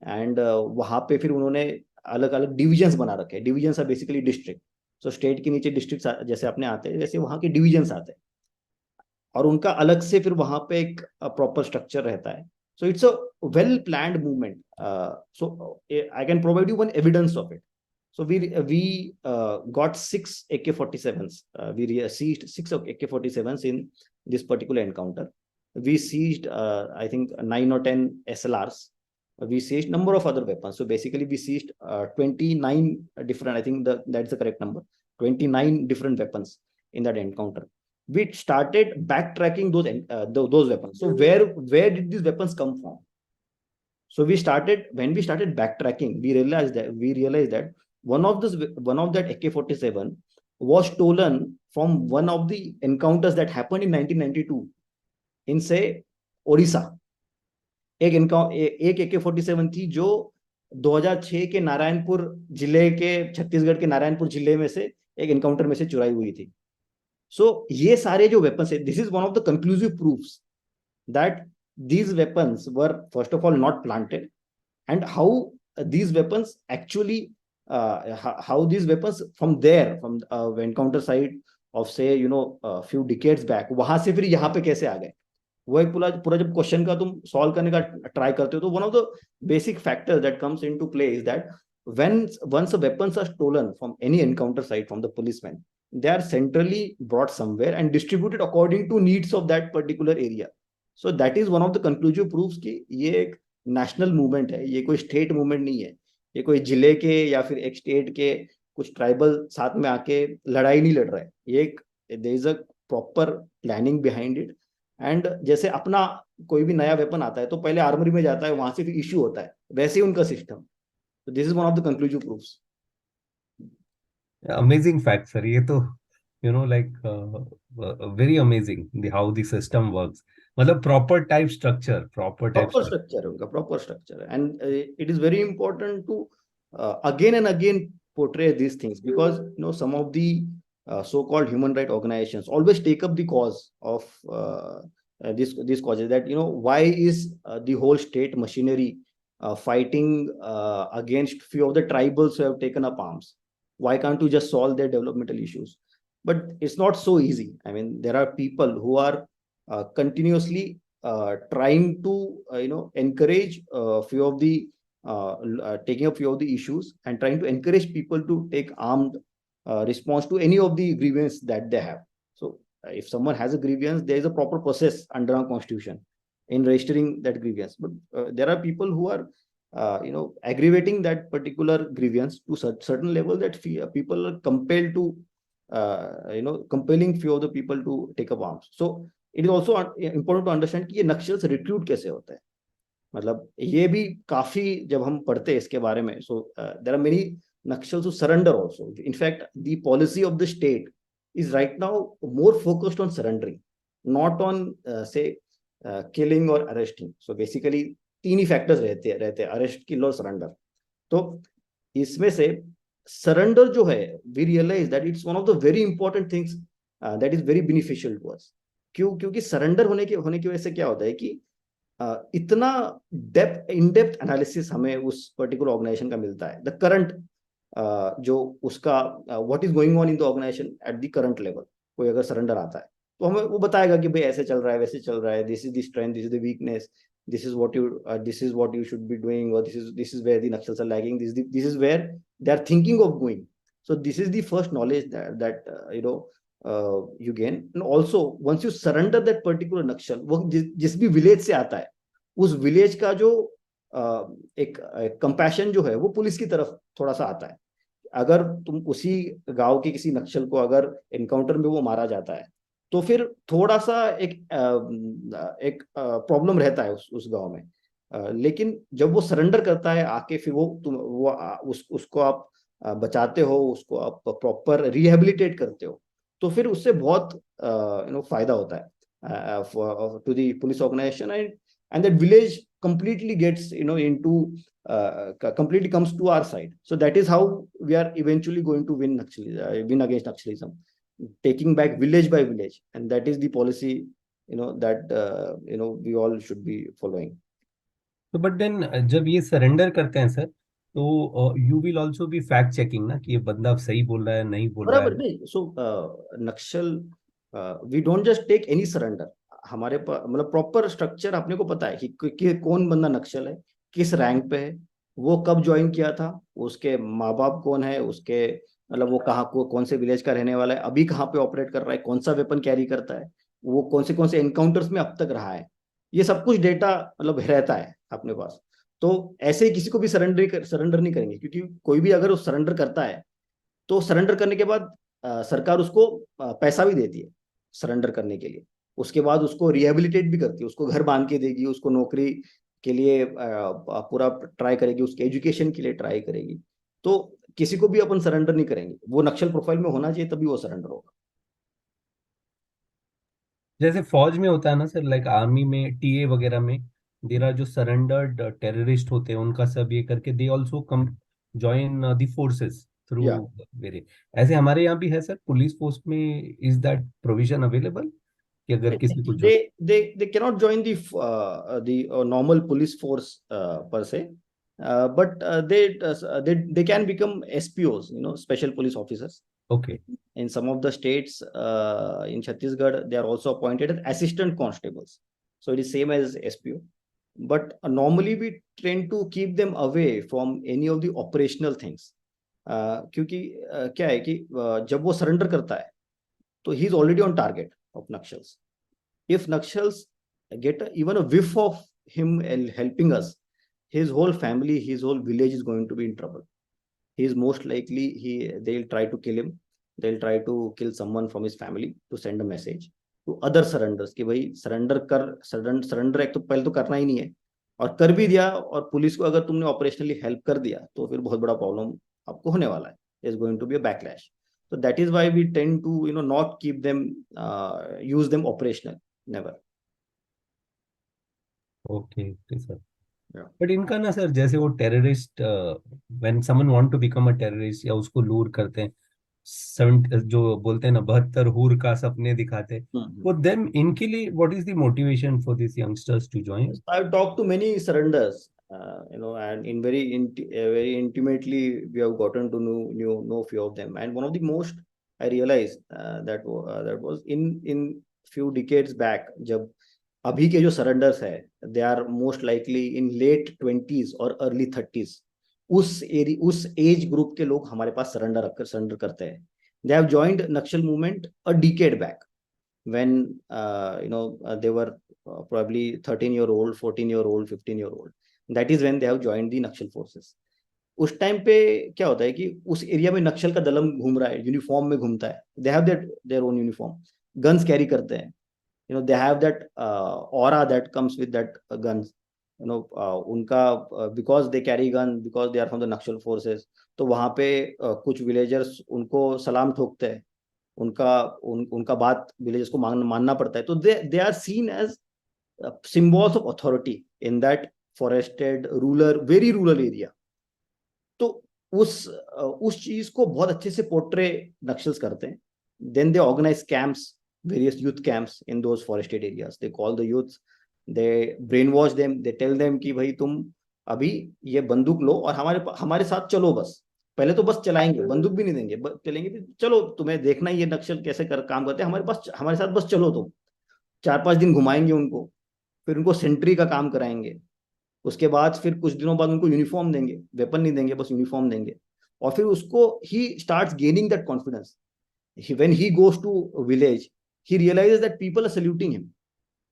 and वहाँ पे फिर उन्होंने अलग अलग divisions बना रखे हैं. Divisions are basically district. So state के नीचे डिस्ट्रिक्ट जैसे अपने आते हैं, वैसे वहाँ के डिविजन्स आते हैं, और उनका अलग से फिर वहां पे एक प्रॉपर स्ट्रक्चर रहता है. So it's a well planned movement. So I can provide you one evidence of it. So we got 6 AK-47s. We seized 6 AK-47s in this particular encounter. We seized I think 9 or 10 SLRs. We seized number of other weapons. So basically we seized 29 different, I think that's the correct number, 29 different weapons in that encounter. We started backtracking those weapons. So where did these weapons come from? So when we started backtracking, we realized that one of that AK-47 was stolen from one of the encounters that happened in 1992 in, say, Odisha. एक AK-47 थी जो 2006 के नारायणपुर जिले के, छत्तीसगढ़ के नारायणपुर जिले में से एक एनकाउंटर में से चुराई हुई थी. So ये सारे जो weapons है, this is one of the conclusive proofs that these weapons were first of all not planted, and how these weapons actually how these weapons from encounter site of, say, few decades back, वहां से फिर यहाँ पे कैसे आ गए. वो एक पूरा जब क्वेश्चन का तुम सॉल्व करने का ट्राई करते हो, तो one of the basic factors that comes into play is that once the weapons are stolen from any encounter site from the policemen, they are centrally brought somewhere and distributed according to needs of that particular area. So that is one of the conclusive proofs कि ये एक national movement है, ये कोई state movement नहीं है, ये कोई जिले के या फिर एक state के कुछ tribal साथ में आके लड़ाई नहीं लड़ रहा है. ये एक there is a proper planning behind it. And जैसे अपना कोई भी नया वेपन आता है तो पहले आर्मरी में जाता है, वहां से फिर इश्यू होता है, वैसे ही उनका system. So this is one of the conclusive proofs. Amazing fact, sir. ये तो like very amazing how the system works. मतलब proper type structure. Proper structure. And it is very important to again and again portray these things, because some of the so-called human rights organizations always take up the cause of these causes, that why is the whole state machinery fighting against few of the tribals who have taken up arms. Why can't you just solve their developmental issues? But it's not so easy. I mean, there are people who are continuously trying to encourage few of the taking up few of the issues, and trying to encourage people to take armed response to any of the grievance that they have. So if someone has a grievance, there is a proper process under our constitution in registering that grievance. But there are people who are aggravating that particular grievance to certain level that people are compelled to compelling few of the people to take up arms. So it is also important to understand कि ये Naxals recruit कैसे होता है. मतलब ये भी काफी जब हम पढ़ते हैं इसके बारे में, so there are many Naxals who surrender also. In fact, the policy of the state is right now more focused on surrendering, not on say killing or arresting. So basically तीन ही फैक्टर्स रहते हैं, arrest, किल और surrender. तो इसमें से surrender जो है, we realise that it's one of the very important things that is very beneficial to us. क्योंकि सरेंडर होने की वजह से क्या होता है कि इतना इन डेप्थ एनालिसिस हमें उस पर्टिकुलर ऑर्गेनाइजेशन का मिलता है, द करंट जो उसका what is going on in the organisation at the current level. कोई अगर सरेंडर आता है तो हमें वो बताएगा कि भाई ऐसे चल रहा है, वैसे चल रहा है, this is the strength, this is the weakness, this is what you should be doing, or this is where the Naxals are lagging, this is where they are thinking of going. So this is the first knowledge that you gain. And also once you surrender that particular Naxal, वो जिस भी village से आता है, उस village का जो एक कंपैशन जो है वो पुलिस की तरफ थोड़ा सा आता है. अगर तुम उसी गांव के किसी नक्सल को अगर एनकाउंटर में वो मारा जाता है, तो फिर थोड़ा सा एक प्रॉब्लम रहता है उस गांव में. लेकिन जब वो सरेंडर करता है आके, फिर उसको आप बचाते हो, उसको आप प्रॉपर रिहेबिलिटेट करते हो, तो फिर उससे बहुत फायदा होता है to the police organisation. And and that village completely gets, into completely comes to our side. So that is how we are eventually going to win win against Naxalism, taking back village by village, and that is the policy, that we all should be following. तो but then जब ये surrender करते हैं sir, तो you will also be fact checking ना कि ये बंदा सही बोल रहा है नहीं बोल रहा बराबर है. नहीं. So Naxal, we don't just take any surrender. हमारे पास मतलब प्रॉपर स्ट्रक्चर अपने को पता है कि कौन बंदा नक्सल है, किस रैंक पे है, वो कब ज्वाइन किया था, उसके माँ बाप कौन है, उसके मतलब वो कौन से विलेज का रहने वाला है, अभी कहाँ पे ऑपरेट कर रहा है, कौन सा वेपन कैरी करता है, वो कौन से एनकाउंटर्स में अब तक रहा है. ये सब कुछ डेटा मतलब रहता है अपने पास. तो ऐसे ही किसी को भी सरेंडर नहीं करेंगे, क्योंकि कोई भी अगर सरेंडर करता है तो सरेंडर करने के बाद सरकार उसको पैसा भी देती है सरेंडर करने के लिए. उसके बाद उसको रिहेबिलिटेट भी करती है, उसको घर बांध के देगी, उसको नौकरी के लिए पूरा ट्राई करेगी, उसके एजुकेशन के लिए ट्राई करेगी. तो किसी को भी अपन सरेंडर नहीं करेंगे, वो नक्सल प्रोफाइल में होना चाहिए तभी वो सरेंडर होगा. जैसे फौज में होता है ना सर, लाइक आर्मी में टीए वगैरह में देर आर जो सरेंडर्ड टेररिस्ट होते हैं, उनका सब ये करके they also come join the forces through या वेरे. ऐसे हमारे यहाँ भी है सर, पुलिस फोर्स में इज दैट प्रोविजन अवेलेबल कि अगर किसी को जो. they cannot join the normal police force per se, but they can become SPOs, special police officers. Okay. In some of the states, in Chhattisgarh, they are also appointed as assistant constables. So it is same as SPO. But normally we tend to keep them away from any of the operational things. क्योंकि क्या है कि जब वो surrender करता है तो he is already on target of Naxals. If Naxals get even a whiff of him helping us, his whole family, his whole village is going to be in trouble. He is most likely, they'll try to kill him. They'll try to kill someone from his family to send a message to other surrenders कि भाई surrender एक तो पहले तो करना ही नहीं है, और कर भी दिया और पुलिस को अगर तुमने ऑपरेशनली हेल्प कर दिया तो फिर बहुत बड़ा प्रॉब्लम आपको होने वाला है. Is going to be a backlash. So that is why we tend to not keep them, use them operational, never. Okay okay sir. Yeah. But इनका ना सर, जैसे वो terrorist when someone want to become a terrorist या उसको लूर करते हैं, 70 जो बोलते हैं ना 72 हूर का सपने दिखाते हैं, वो देम इनके लिए what is the motivation for this youngsters to join. I've talked to many surrenders, and in very intimately we have gotten to know few of them. And one of the most I realized that was in few decades back, जब अभी के जो surrenders है, they are most likely in late 20s और early 30s. उस age group के लोग हमारे पास सरेंडर करते हैं. They have joined Naxal movement a decade back when they were probably 13-year-old, 14-year-old, 15-year-old. That is when they have joined the Naxal forces. उस time पे क्या होता है कि उस एरिया में नक्सल का दलम घूम रहा है, यूनिफॉर्म में घूमता है. They have their own uniform, guns carry करते हैं. They have that aura that comes with that guns. उनका because they carry gun, because they are from the Naxal forces, तो वहाँ पे कुछ villagers उनको सलाम ठोकते हैं. उनका बात विलेजर्स को मानना पड़ता है. तो they are seen as symbols of authority in that forested very rural area. तो उस चीज को बहुत अच्छे से पोर्ट्रे नक्सल्स करते हैं. Then they organise camps, various youth camps in those forested areas. They call the youths, they brainwash them, they tell them कि भाई तुम अभी ये बंदूक लो और हमारे साथ चलो. बस पहले तो बस चलाएंगे, बंदूक भी नहीं देंगे, चलेंगे. चलो तुम्हें देखना ही ये नक्सल कैसे काम करते हैं, हमारे साथ बस चलो. तुम 4-5 दिन घुमाएंगे उनको, फिर उनको सेंट्री का काम कराएंगे. उसके बाद फिर कुछ दिनों बाद उनको यूनिफॉर्म देंगे, वेपन नहीं देंगे, बस यूनिफॉर्म देंगे. और फिर उसको he starts gaining that confidence. When he goes to a village, he realizes that people are saluting him.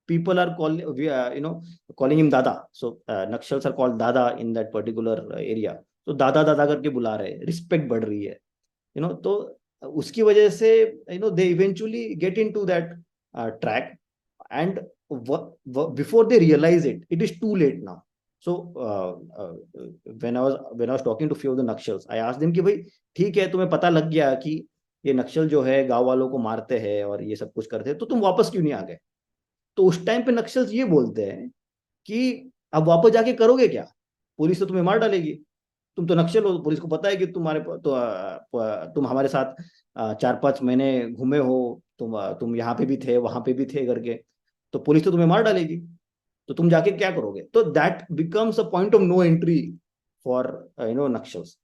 People are calling him Dada. So Naxals are called Dada in that particular area. So Dada Dada करके बुला रहे हैं, respect बढ़ रही है. तो उसकी वजह से they eventually get into that track, and before they realize it is too late now. So when I was talking to few of the Naxals, I asked them कि भाई ठीक है, तुम्हें पता लग गया कि ये नक्सल जो है गांव वालों को मारते हैं और ये सब कुछ करते हैं, तो तुम वापस क्यों नहीं आ गए. तो उस टाइम पे नक्सल्स ये बोलते हैं कि अब वापस जाके करोगे क्या, पुलिस तो तुम्हें मार डालेगी, तुम तो नक्सल हो, पुलिस को पता है कि तुम्हारे तुम हमारे साथ 4-5 महीने घूमे हो, तुम यहाँ पे भी थे वहां पे भी थे करके, तो पुलिस तो तुम्हें मार डालेगी, तो तुम जाके क्या करोगे? तो that becomes a point of no entry for Naxals.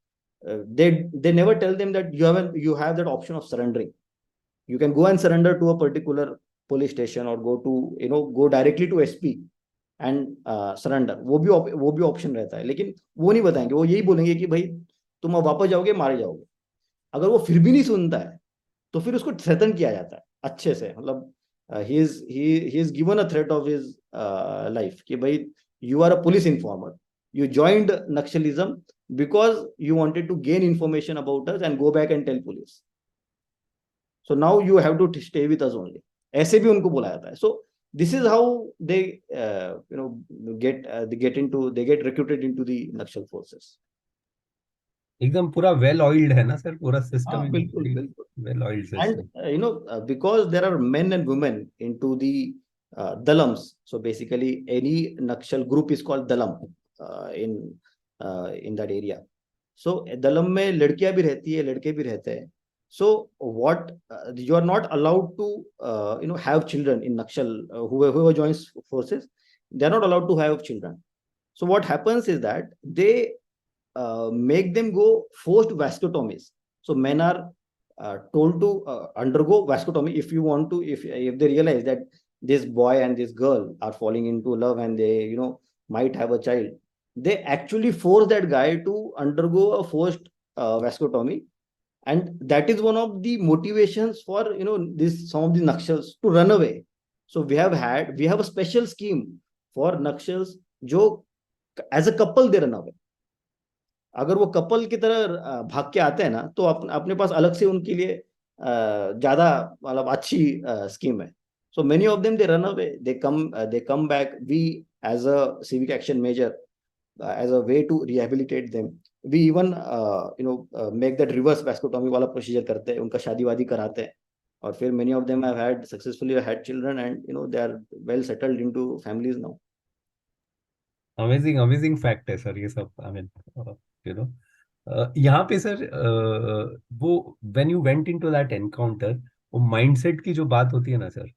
They never tell them that you have that option of surrendering. You can go and surrender to a particular police station or go to go directly to SP and surrender, वो भी option रहता है, लेकिन वो नहीं बताएंगे, वो यही बोलेंगे कि भाई तुम अब वापस जाओगे मारे जाओगे. अगर वो फिर भी नहीं सुनता है तो फिर उसको थ्रेटन किया जाता है अच्छे से, मतलब ही is given a threat of his life कि भाई you are a police informer, you joined Naxalism because you wanted to gain information about us and go back and tell police. So now you have to stay with us only. ऐसे भी उनको बोला जाता है. So this is how they get recruited into the Naxal forces. एकदम पूरा well oiled है ना सर, पूरा सिस्टम हाँ बिल्कुल बिल्कुल. Well oiled And system. because there are men and women into the dalams, so basically any Naxal group is called dalam in that area. So dalam में लड़कियां भी रहती है, लड़के भी रहते हैं. So what you are not allowed to have children in Naxal. Whoever joins forces, they are not allowed to have children. So what happens is that they make them go forced vasectomies. So men are told to undergo vasectomy if you want to, if they realize that this boy and this girl are falling into love and they might have a child, they actually force that guy to undergo a forced vasectomy. And that is one of the motivations for some of the Nakshals to run away. So we have a special scheme for Nakshals jo as a couple they run away. अगर वो couple की तरह भाग के आते हैं ना, तो अपने पास अलग से उनके लिए ज्यादा मतलब अच्छी स्कीम है. So many of them they run away, they come back. We as a civic action measure, as a way to rehabilitate them, we even make that reverse vasectomy वाला प्रोसीजर करते हैं, उनका शादी वादी कराते हैं, और फिर many of them have had successfully had children and they are well settled into families now. Amazing amazing fact है सर ये सब. आई मीन यू नो यहाँ पे सर वो when you went into that encounter, वो mindset की जो बात होती है ना sir,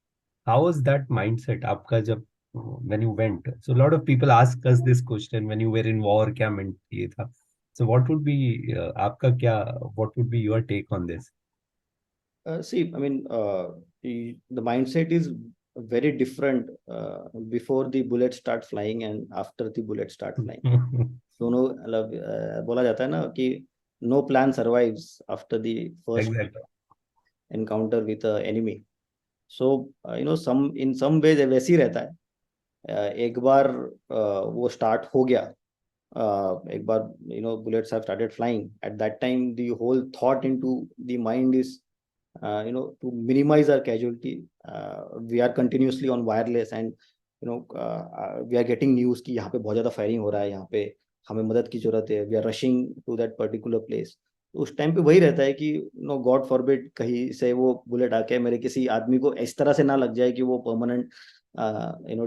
how was that mindset आपका जब when you went? So lot of people ask us this question, when you were in war क्या मेंट ये था. सो व्हाट वुड बी आपका क्या, what would be your take on this? See, I mean, the mindset is very different before the bullets start flying and after the bullets start flying. दोनों मतलब बोला जाता है ना कि no plan survives after the first Exactly. encounter with the enemy. So in some ways वैसे ही रहता है. एक बार वो स्टार्ट हो गया, एक बार bullets have started flying, at that time the whole thought into the mind is to minimize our casualty. We are continuously on wireless and we are getting news कि यहाँ पे बहुत ज़्यादा फायरिंग हो रहा है, यहाँ पे हमें मदद की जरूरत है. We are rushing to that particular place. तो उस टाइम पे वही रहता है कि गॉड फॉरबिड कहीं से वो बुलेट आके मेरे किसी आदमी को इस तरह से ना लग जाए कि वो परमानेंट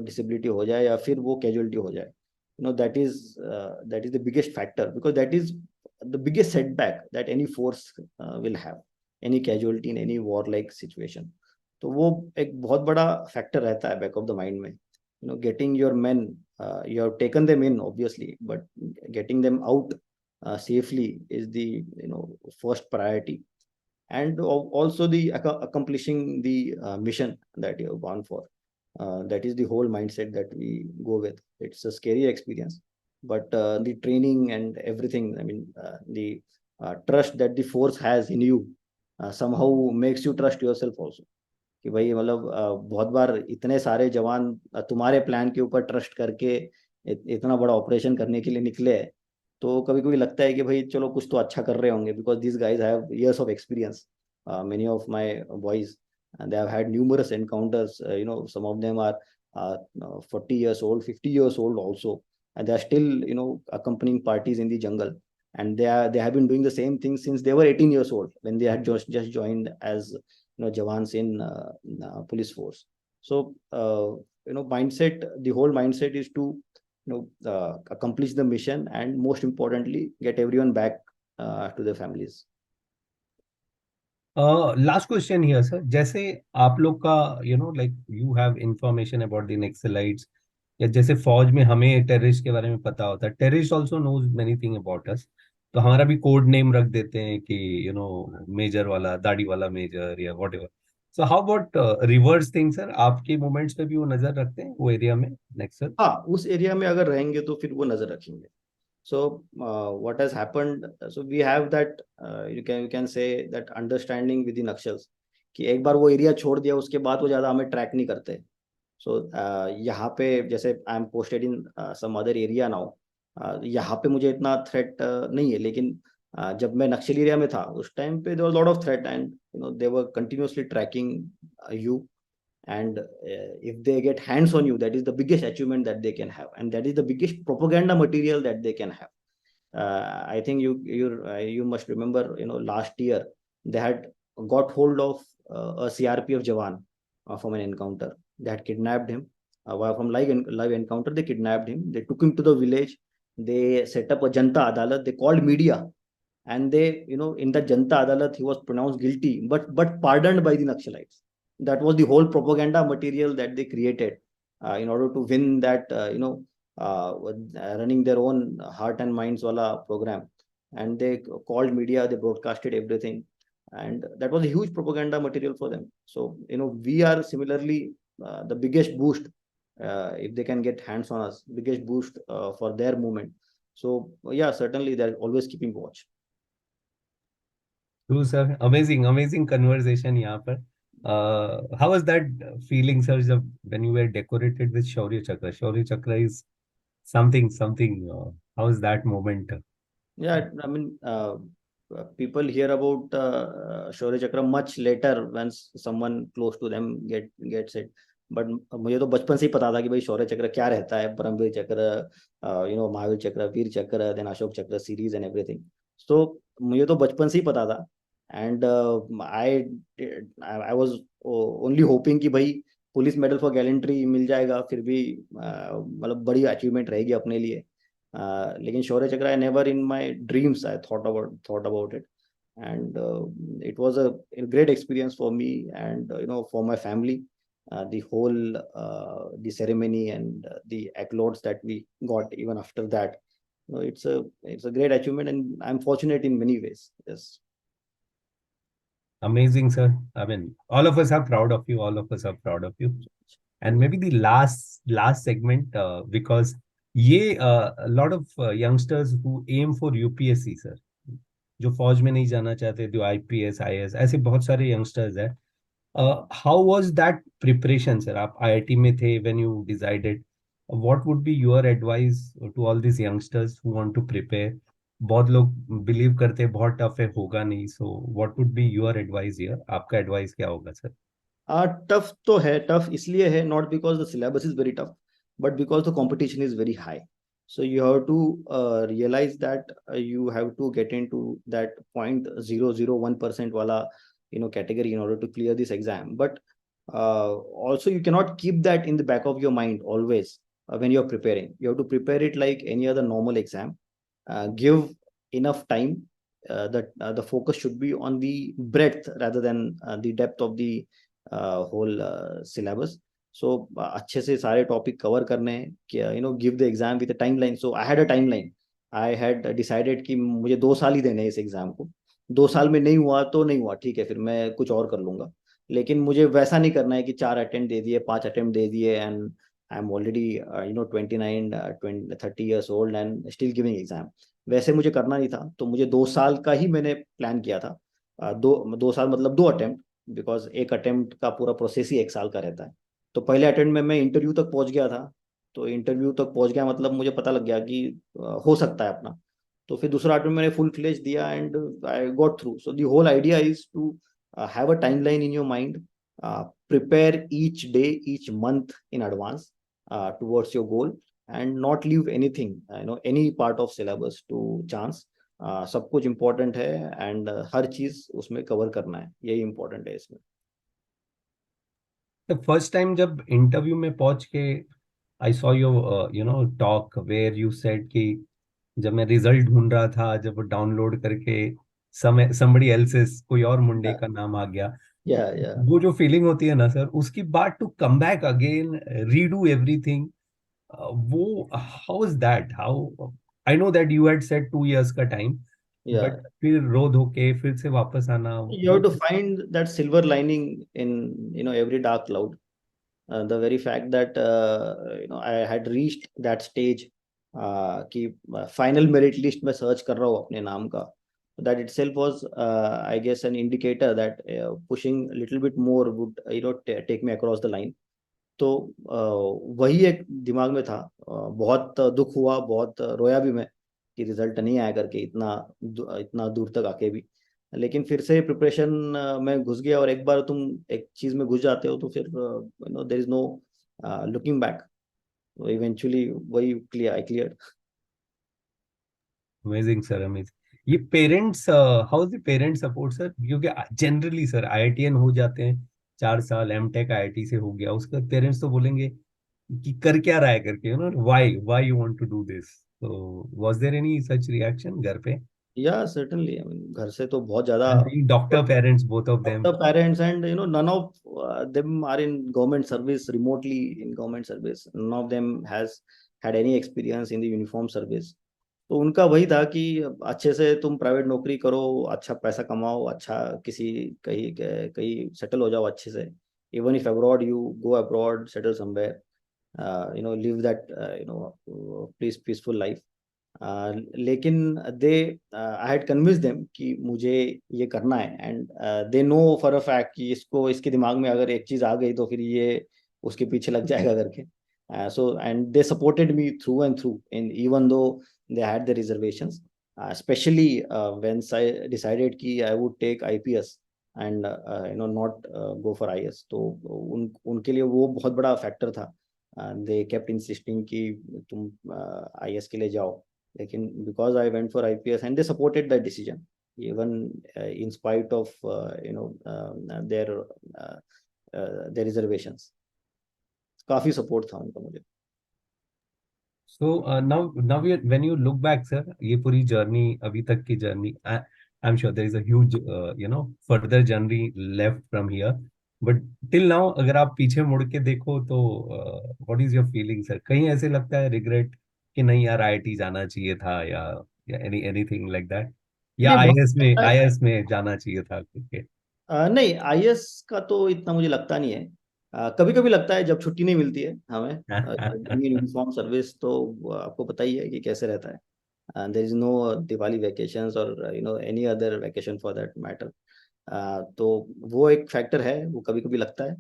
डिसेबिलिटी हो जाए या फिर वो कैजुअलिटी हो जाए. That is the biggest factor, because that is the biggest setback that any force will have, any casualty in any war like situation. तो वो एक बहुत बड़ा फैक्टर रहता है बैक ऑफ द माइंड में. getting your men, you have taken them in obviously, but getting them out safely is the first priority, and also the accomplishing the mission that you have gone for. That is the whole mindset that we go with. It's a scary experience, but the training and everything, I mean, the trust that the force has in you somehow makes you trust yourself also. कि भाई मतलब बहुत बार इतने सारे जवान तुम्हारे plan के ऊपर ट्रस्ट करके इतना बड़ा ऑपरेशन करने के लिए निकले हैं, तो कभी कभी लगता है कि भाई चलो कुछ तो अच्छा कर रहे होंगे, because this guys have years of experience. Many of my boys, and they have had numerous encounters. Some of them are 40 years old, 50 years old also, and they are still accompanying parties in the jungle, and they have been doing the same thing since they were 18 years old when they had just joined as jawans in police force. So mindset, the whole mindset is to accomplish the mission, and most importantly, get everyone back to their families. Last question here sir, जैसे आप लोग का like you have information about the Naxalites, या जैसे फौज में हमें terrorist के बारे में पता होता है, terrorist also knows many thing about us, तो हमारा भी कोड नेम रख देते हैं कि मेजर वाला, दाढ़ी वाला मेजर, या what ever. So how about reverse thing sir, आपके मूवमेंट्स पे भी वो नजर रखते हैं वो एरिया में नक्सल? हाँ, उस एरिया में अगर रहेंगे तो फिर वो नजर रखेंगे. So what has happened? So we have that you can say that understanding with the Naxals कि एक बार वो एरिया छोड़ दिया उसके बाद वो ज्यादा हमें ट्रैक नहीं करते. So यहाँ पे जैसे I am posted in some other area now, यहाँ पे मुझे इतना थ्रेट नहीं है, लेकिन जब मैं नक्सल एरिया में था उस टाइम पे there was lot of threat, and they were continuously tracking you. And if they get hands on you, that is the biggest achievement that they can have, and that is the biggest propaganda material that they can have. I think you must remember, last year they had got hold of a CRPF jawan from an encounter. They had kidnapped him from live encounter. They kidnapped him. They took him to the village. They set up a Janta Adalat. They called media, and they, in the Janta Adalat, he was pronounced guilty, but pardoned by the Naxalites. That was the whole propaganda material that they created in order to win that, running their own heart and minds wala program. And they called media, they broadcasted everything, and that was a huge propaganda material for them. So we are similarly the biggest boost, if they can get hands on us, biggest boost for their movement. So yeah, certainly they're always keeping watch. True, sir. Amazing conversation यहाँ पर. How was that feeling, sir, when you were decorated with Shaurya Chakra? Shaurya Chakra is something. How was that moment? Yeah, I mean, people hear about Shaurya Chakra much later when someone close to them gets it. But मुझे तो बचपन से ही पता था कि भाई शौर्य चक्र क्या रहता है, परमवीर चक्र, महावीर चक्र, वीर चक्र, देन अशोक चक्र सीरीज एंड एवरीथिंग. सो मुझे तो बचपन से ही पता था, and I was only hopping कि भाई पुलिस मेडल फॉर गैलेंट्री मिल जाएगा, फिर भी मतलब बड़ी अचीवमेंट रहेगी अपने लिए. लेकिन शौर्य चक्र, I never in my dreams I thought about it, and it was a great experience for me, and for my family. The whole the ceremony and the accolades that we got even after that, it's a great achievement, and I'm fortunate in many ways. Yes. Amazing, sir. I mean, all of us are proud of you. All of us are proud of you. And maybe the last segment, because a lot of youngsters who aim for UPSC, sir, जो फौज में नहीं जाना चाहते, जो IPS IAS, ऐसे बहुत सारे यंगस्टर्स हैं. How was that preparation, sir? आप IIT में थे when you decided. What would be your advice to all these youngsters who want to prepare? बहुत लोग बिलीव करते हैं बहुत टफ है, होगा नहीं. So what would be your advice here? आपका एडवाइस क्या होगा सर? टफ तो है, टफ इसलिए है, not because the syllabus is very tough, but because the competition is very high. So you have to realize that you have to get into that 0.001% wala category in order to clear this exam. But also you cannot keep that in the back of your mind always when you're preparing. You have to prepare it like any other normal exam. Give enough time. That the focus should be on the breadth rather than the depth of the whole syllabus. So अच्छे से सारे topic cover करने हैं कि give the exam with a timeline. So I had a timeline. I had decided कि मुझे 2 साल ही देने हैं इस एग्जाम को. 2 साल में नहीं हुआ तो नहीं हुआ, ठीक है, फिर मैं कुछ और कर लूंगा. लेकिन मुझे वैसा नहीं करना है कि 4 अटेम्प्ट दे दिए, 5 अटेम्प्ट दे दिए, and I am already 29 30 years old and still giving exam. वैसे मुझे करना नहीं था, तो मुझे 2 साल का ही मैंने प्लान किया था. 2 साल मतलब 2 अटेम्प्ट, बिकॉज एक अटेम्प्ट का पूरा प्रोसेस ही 1 साल का रहता है. तो पहले अटेम्प्ट में मैं इंटरव्यू तक पहुंच गया था. तो इंटरव्यू तक पहुंच गया मतलब मुझे पता लग गया कि हो सकता है अपना. तो फिर दूसरा अटेम्प्ट मैंने फुल फ्लेज दिया and I got through. So the whole idea is to have a timeline in your mind. Prepare each day, each month in advance towards your goal, and not leave anything, any part of syllabus to chance. सब कुछ important है, and हर चीज उसमें cover करना है, यही important है इसमें. तो फर्स्ट टाइम जब इंटरव्यू में पहुंच के I saw your talk where you said कि जब मैं रिजल्ट ढूंढ रहा था, जब वो डाउनलोड करके somebody else's कोई और मुंडे Yeah, का नाम आ गया, yeah, yeah. वो जो फीलिंग होती है ना सर, उसकी बाद to come back again, redo everything, वो how is that, how, I know that you had said 2 years का टाइम, Yeah. बट फिर रो धो के फिर से वापस आना You वो। have to find that silver lining in, every dark cloud. The very fact that I had reached that stage, कि final merit list में search कर रहा हूँ अपने नाम का, that itself was, I guess, an indicator that pushing a little bit more would take me across the line. तो वही एक दिमाग में था। बहुत दुख हुआ, बहुत रोया भी मैं कि रिजल्ट नहीं आया करके, इतना दूर तक आके भी। लेकिन फिर से प्रिपरेशन में घुस गया, और एक बार तुम एक चीज में घुस जाते हो तो फिर there is no looking back. Eventually वही I clear. Amazing sir, amazing. ये parents, how is the parent support sir? क्योंकि जनरली सर आईआईटीएन हो जाते हैं, 4 साल एमटेक आईआईटी से हो गया, उसका पेरेंट्स तो बोलेंगे कि कर क्या रहा है करके, why why you want to do this. तो was there any such reaction घर पे? या सर्टेनली, आई मीन घर से तो बहुत ज्यादा। And being doctor parents, both of them. Doctor parents, and none of them are in government service, remotely in government service. None of them has had any experience in the uniform service. तो उनका वही था कि अच्छे से तुम private नौकरी करो, अच्छा पैसा कमाओ, अच्छा किसी कहीं कहीं सेटल हो जाओ अच्छे से। Even if abroad, you go abroad, settle somewhere, live that peaceful life. लेकिन दे आई हैड कन्विंस देम कि मुझे ये करना है, and they know for a fact कि इसके दिमाग में अगर एक चीज आ गई तो फिर ये उसके पीछे लग जाएगा करके। So and they supported me through and through, in even though they had the reservations, especially when I decided कि I would take IPS and not go for IS। तो उनके लिए वो बहुत बड़ा फैक्टर था। they kept insisting कि तुम IS के लिए जाओ, लेकिन because I went for IPS and they supported that decision, even in spite of uh, their reservations। काफी सपोर्ट था उनका मुझे। So now when you look back, sir, ये पूरी जर्नी, अभी तक की journey, I'm sure there is a huge further journey left from here, but till now अगर आप पीछे मुड़ के देखो तो what is your feeling, sir? कहीं ऐसे लगता है रिग्रेट कि नहीं यार आईआईटी जाना चाहिए था, या anything like that, या नहीं, बहुत आईएएस में जाना चाहिए था क्योंकि? नहीं, आईएएस का तो इतना मुझे लगता नहीं है। कभी कभी लगता है जब छुट्टी नहीं मिलती है हमें यूनिफॉर्म सर्विस, तो आपको पता ही है कि कैसे रहता है। There is no Diwali vacations और any other vacation for that matter. तो वो एक फैक्टर है, वो कभी कभी लगता है।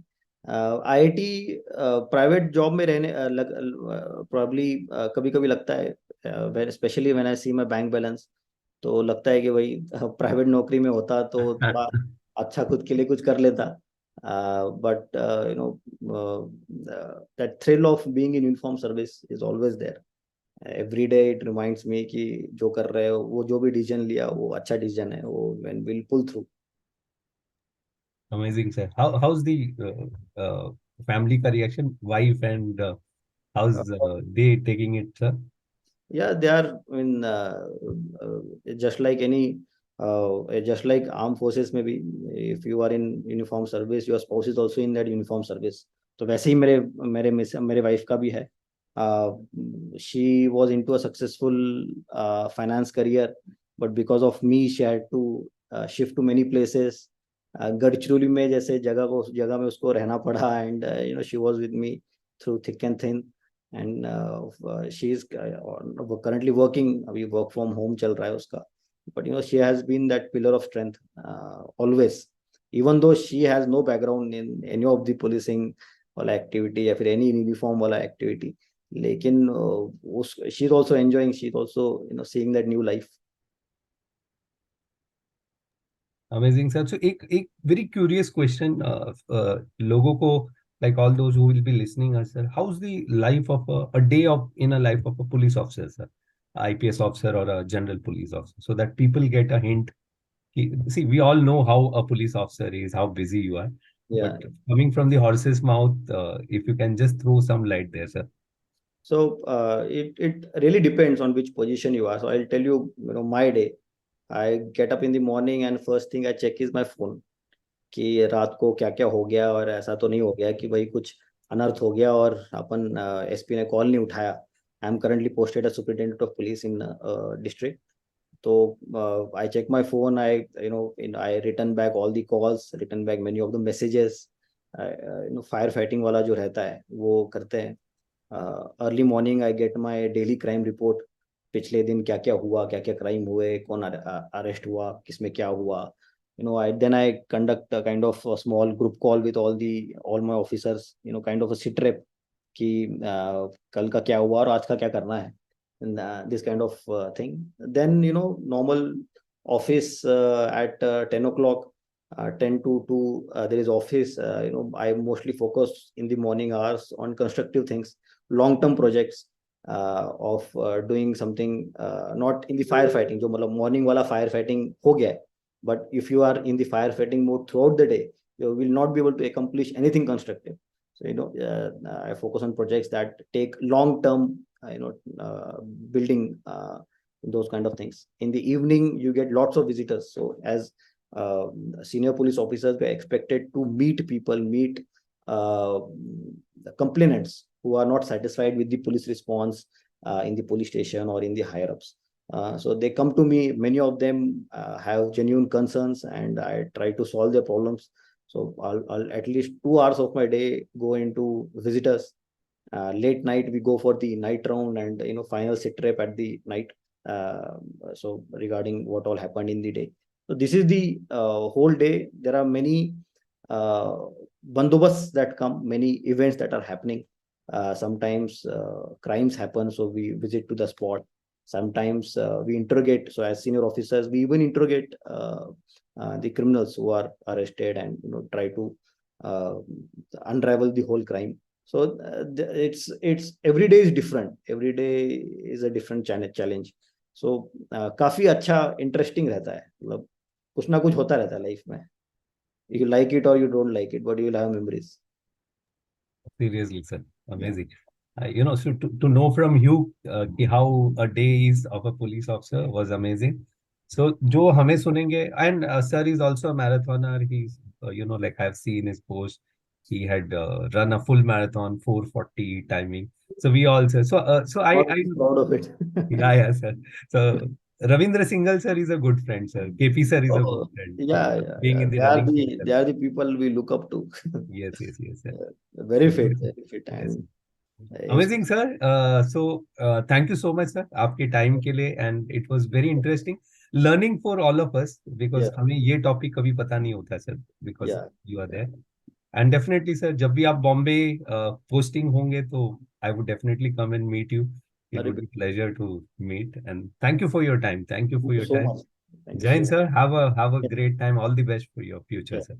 आईआईटी प्राइवेट जॉब में रहने प्रॉब्ली कभी कभी लगता है, specially when I see my bank balance, तो लगता है कि भाई प्राइवेट नौकरी में होता तो थोड़ा अच्छा खुद के लिए कुछ कर लेता। But that thrill of being in uniform service is always there. Every day it reminds me कि जो कर रहे हो, वो जो भी डिसीजन लिया वो अच्छा डिसीजन है, वो will pull through. Amazing, sir. How's the family का reaction, wife, and how's they taking it, sir? Yeah, they are, I mean, just like any, just like armed forces में भी, if you are in uniform service, your spouse is also in that uniform service। तो वैसे ही मेरे wife का भी है। She was into a successful finance career, but because of me, she had to shift to many places। Gadchiroli में जैसे जगह में उसको रहना पड़ा, and she was with me through thick and thin। And she is currently working, अभी work from home चल रहा है उसका। But she has been that pillar of strength always, even though she has no background in any of the policing वाला activity या फिर any uniform वाला activity. लेकिन उस she is also enjoying, she is also seeing that new life. Amazing, sir. So एक very curious question, लोगों को, like all those who will be listening us, sir, how's the life of a day of in a life of a police officer, sir, IPS officer or a general police officer, so that people get a hint. See, we all know how a police officer is, how busy you are, Yeah, but coming from the horse's mouth, if you can just throw some light there, sir. So it really depends on which position you are. So I'll tell you, my day. I get up in the morning and first thing I check is my phone. कि रात को क्या क्या हो गया, और ऐसा तो नहीं हो गया कि भाई कुछ अनर्थ हो गया और अपन एसपी ने कॉल नहीं उठाया. I am currently posted as superintendent of police in district. So I check my phone. I return back all the calls, return back many of the messages. Firefighting वाला जो रहता है वो करते हैं. Early morning I get my daily crime report. पिछले दिन क्या क्या हुआ, क्या क्या क्राइम हुए, कौन अरेस्ट हुआ, किसमें क्या हुआ. I conduct a kind of a small group call with all my officers. Kind of a sit rep कि कल का क्या हुआ और आज का क्या करना है. And this kind of thing. Then normal office at 10 o'clock, 10 to 2 there is office. I mostly focus in the morning hours on constructive things, long term projects, of doing something, not in the firefighting. जो मतलब morning वाला firefighting हो गया है, but if you are in the firefighting mode throughout the day, you will not be able to accomplish anything constructive. So I focus on projects that take long term, building, those kind of things. In the evening you get lots of visitors. So as senior police officers, we are expected to meet people, meet the complainants who are not satisfied with the police response in the police station or in the higher ups. So they come to me. Many of them have genuine concerns, and I try to solve their problems. So I'll at least 2 hours of my day go into visitors. Late night we go for the night round, and final sit rep at the night. So regarding what all happened in the day. So this is the whole day. There are many bandobasts that come, many events that are happening. Sometimes crimes happen, so we visit to the spot. Sometimes we interrogate. So as senior officers, we even interrogate the criminals who are arrested, and try to unravel the whole crime. So it's every day is different. Every day is a different challenge. So काफी अच्छा interesting रहता है. मतलब कुछ ना कुछ होता रहता है लाइफ में. You like it or you don't like it, but you will have memories. Seriously, sir. Amazing. So to know from you how a day is of a police officer was amazing. So जो हमें सुनेंगे, and sir is also a marathoner. He's like I've seen his post. He had run a full marathon, 4:40 timing. So we also so I Proud of it. yeah, sir. So Ravindra Singhal sir is a good friend, sir. KP sir is a good Oh, friend. yeah. Being in the They are running the section. they are the people we look up to. Yes, sir. Very fit, Yes. and Amazing, sir. So thank you so much, sir, आपके time के लिए, and it was very interesting learning for all of us, because yeah, हमें ये topic कभी पता नहीं होता, sir, because yeah. you are there. And definitely, sir, जब भी आप बॉम्बे posting होंगे तो I would definitely come and meet you. It Very would good. be pleasure to meet, and thank you for your time. Thank you for Thank you your so time. much. Thank you Jai so Hind, much. sir. Have a great time. All the best for your future, Yeah. sir.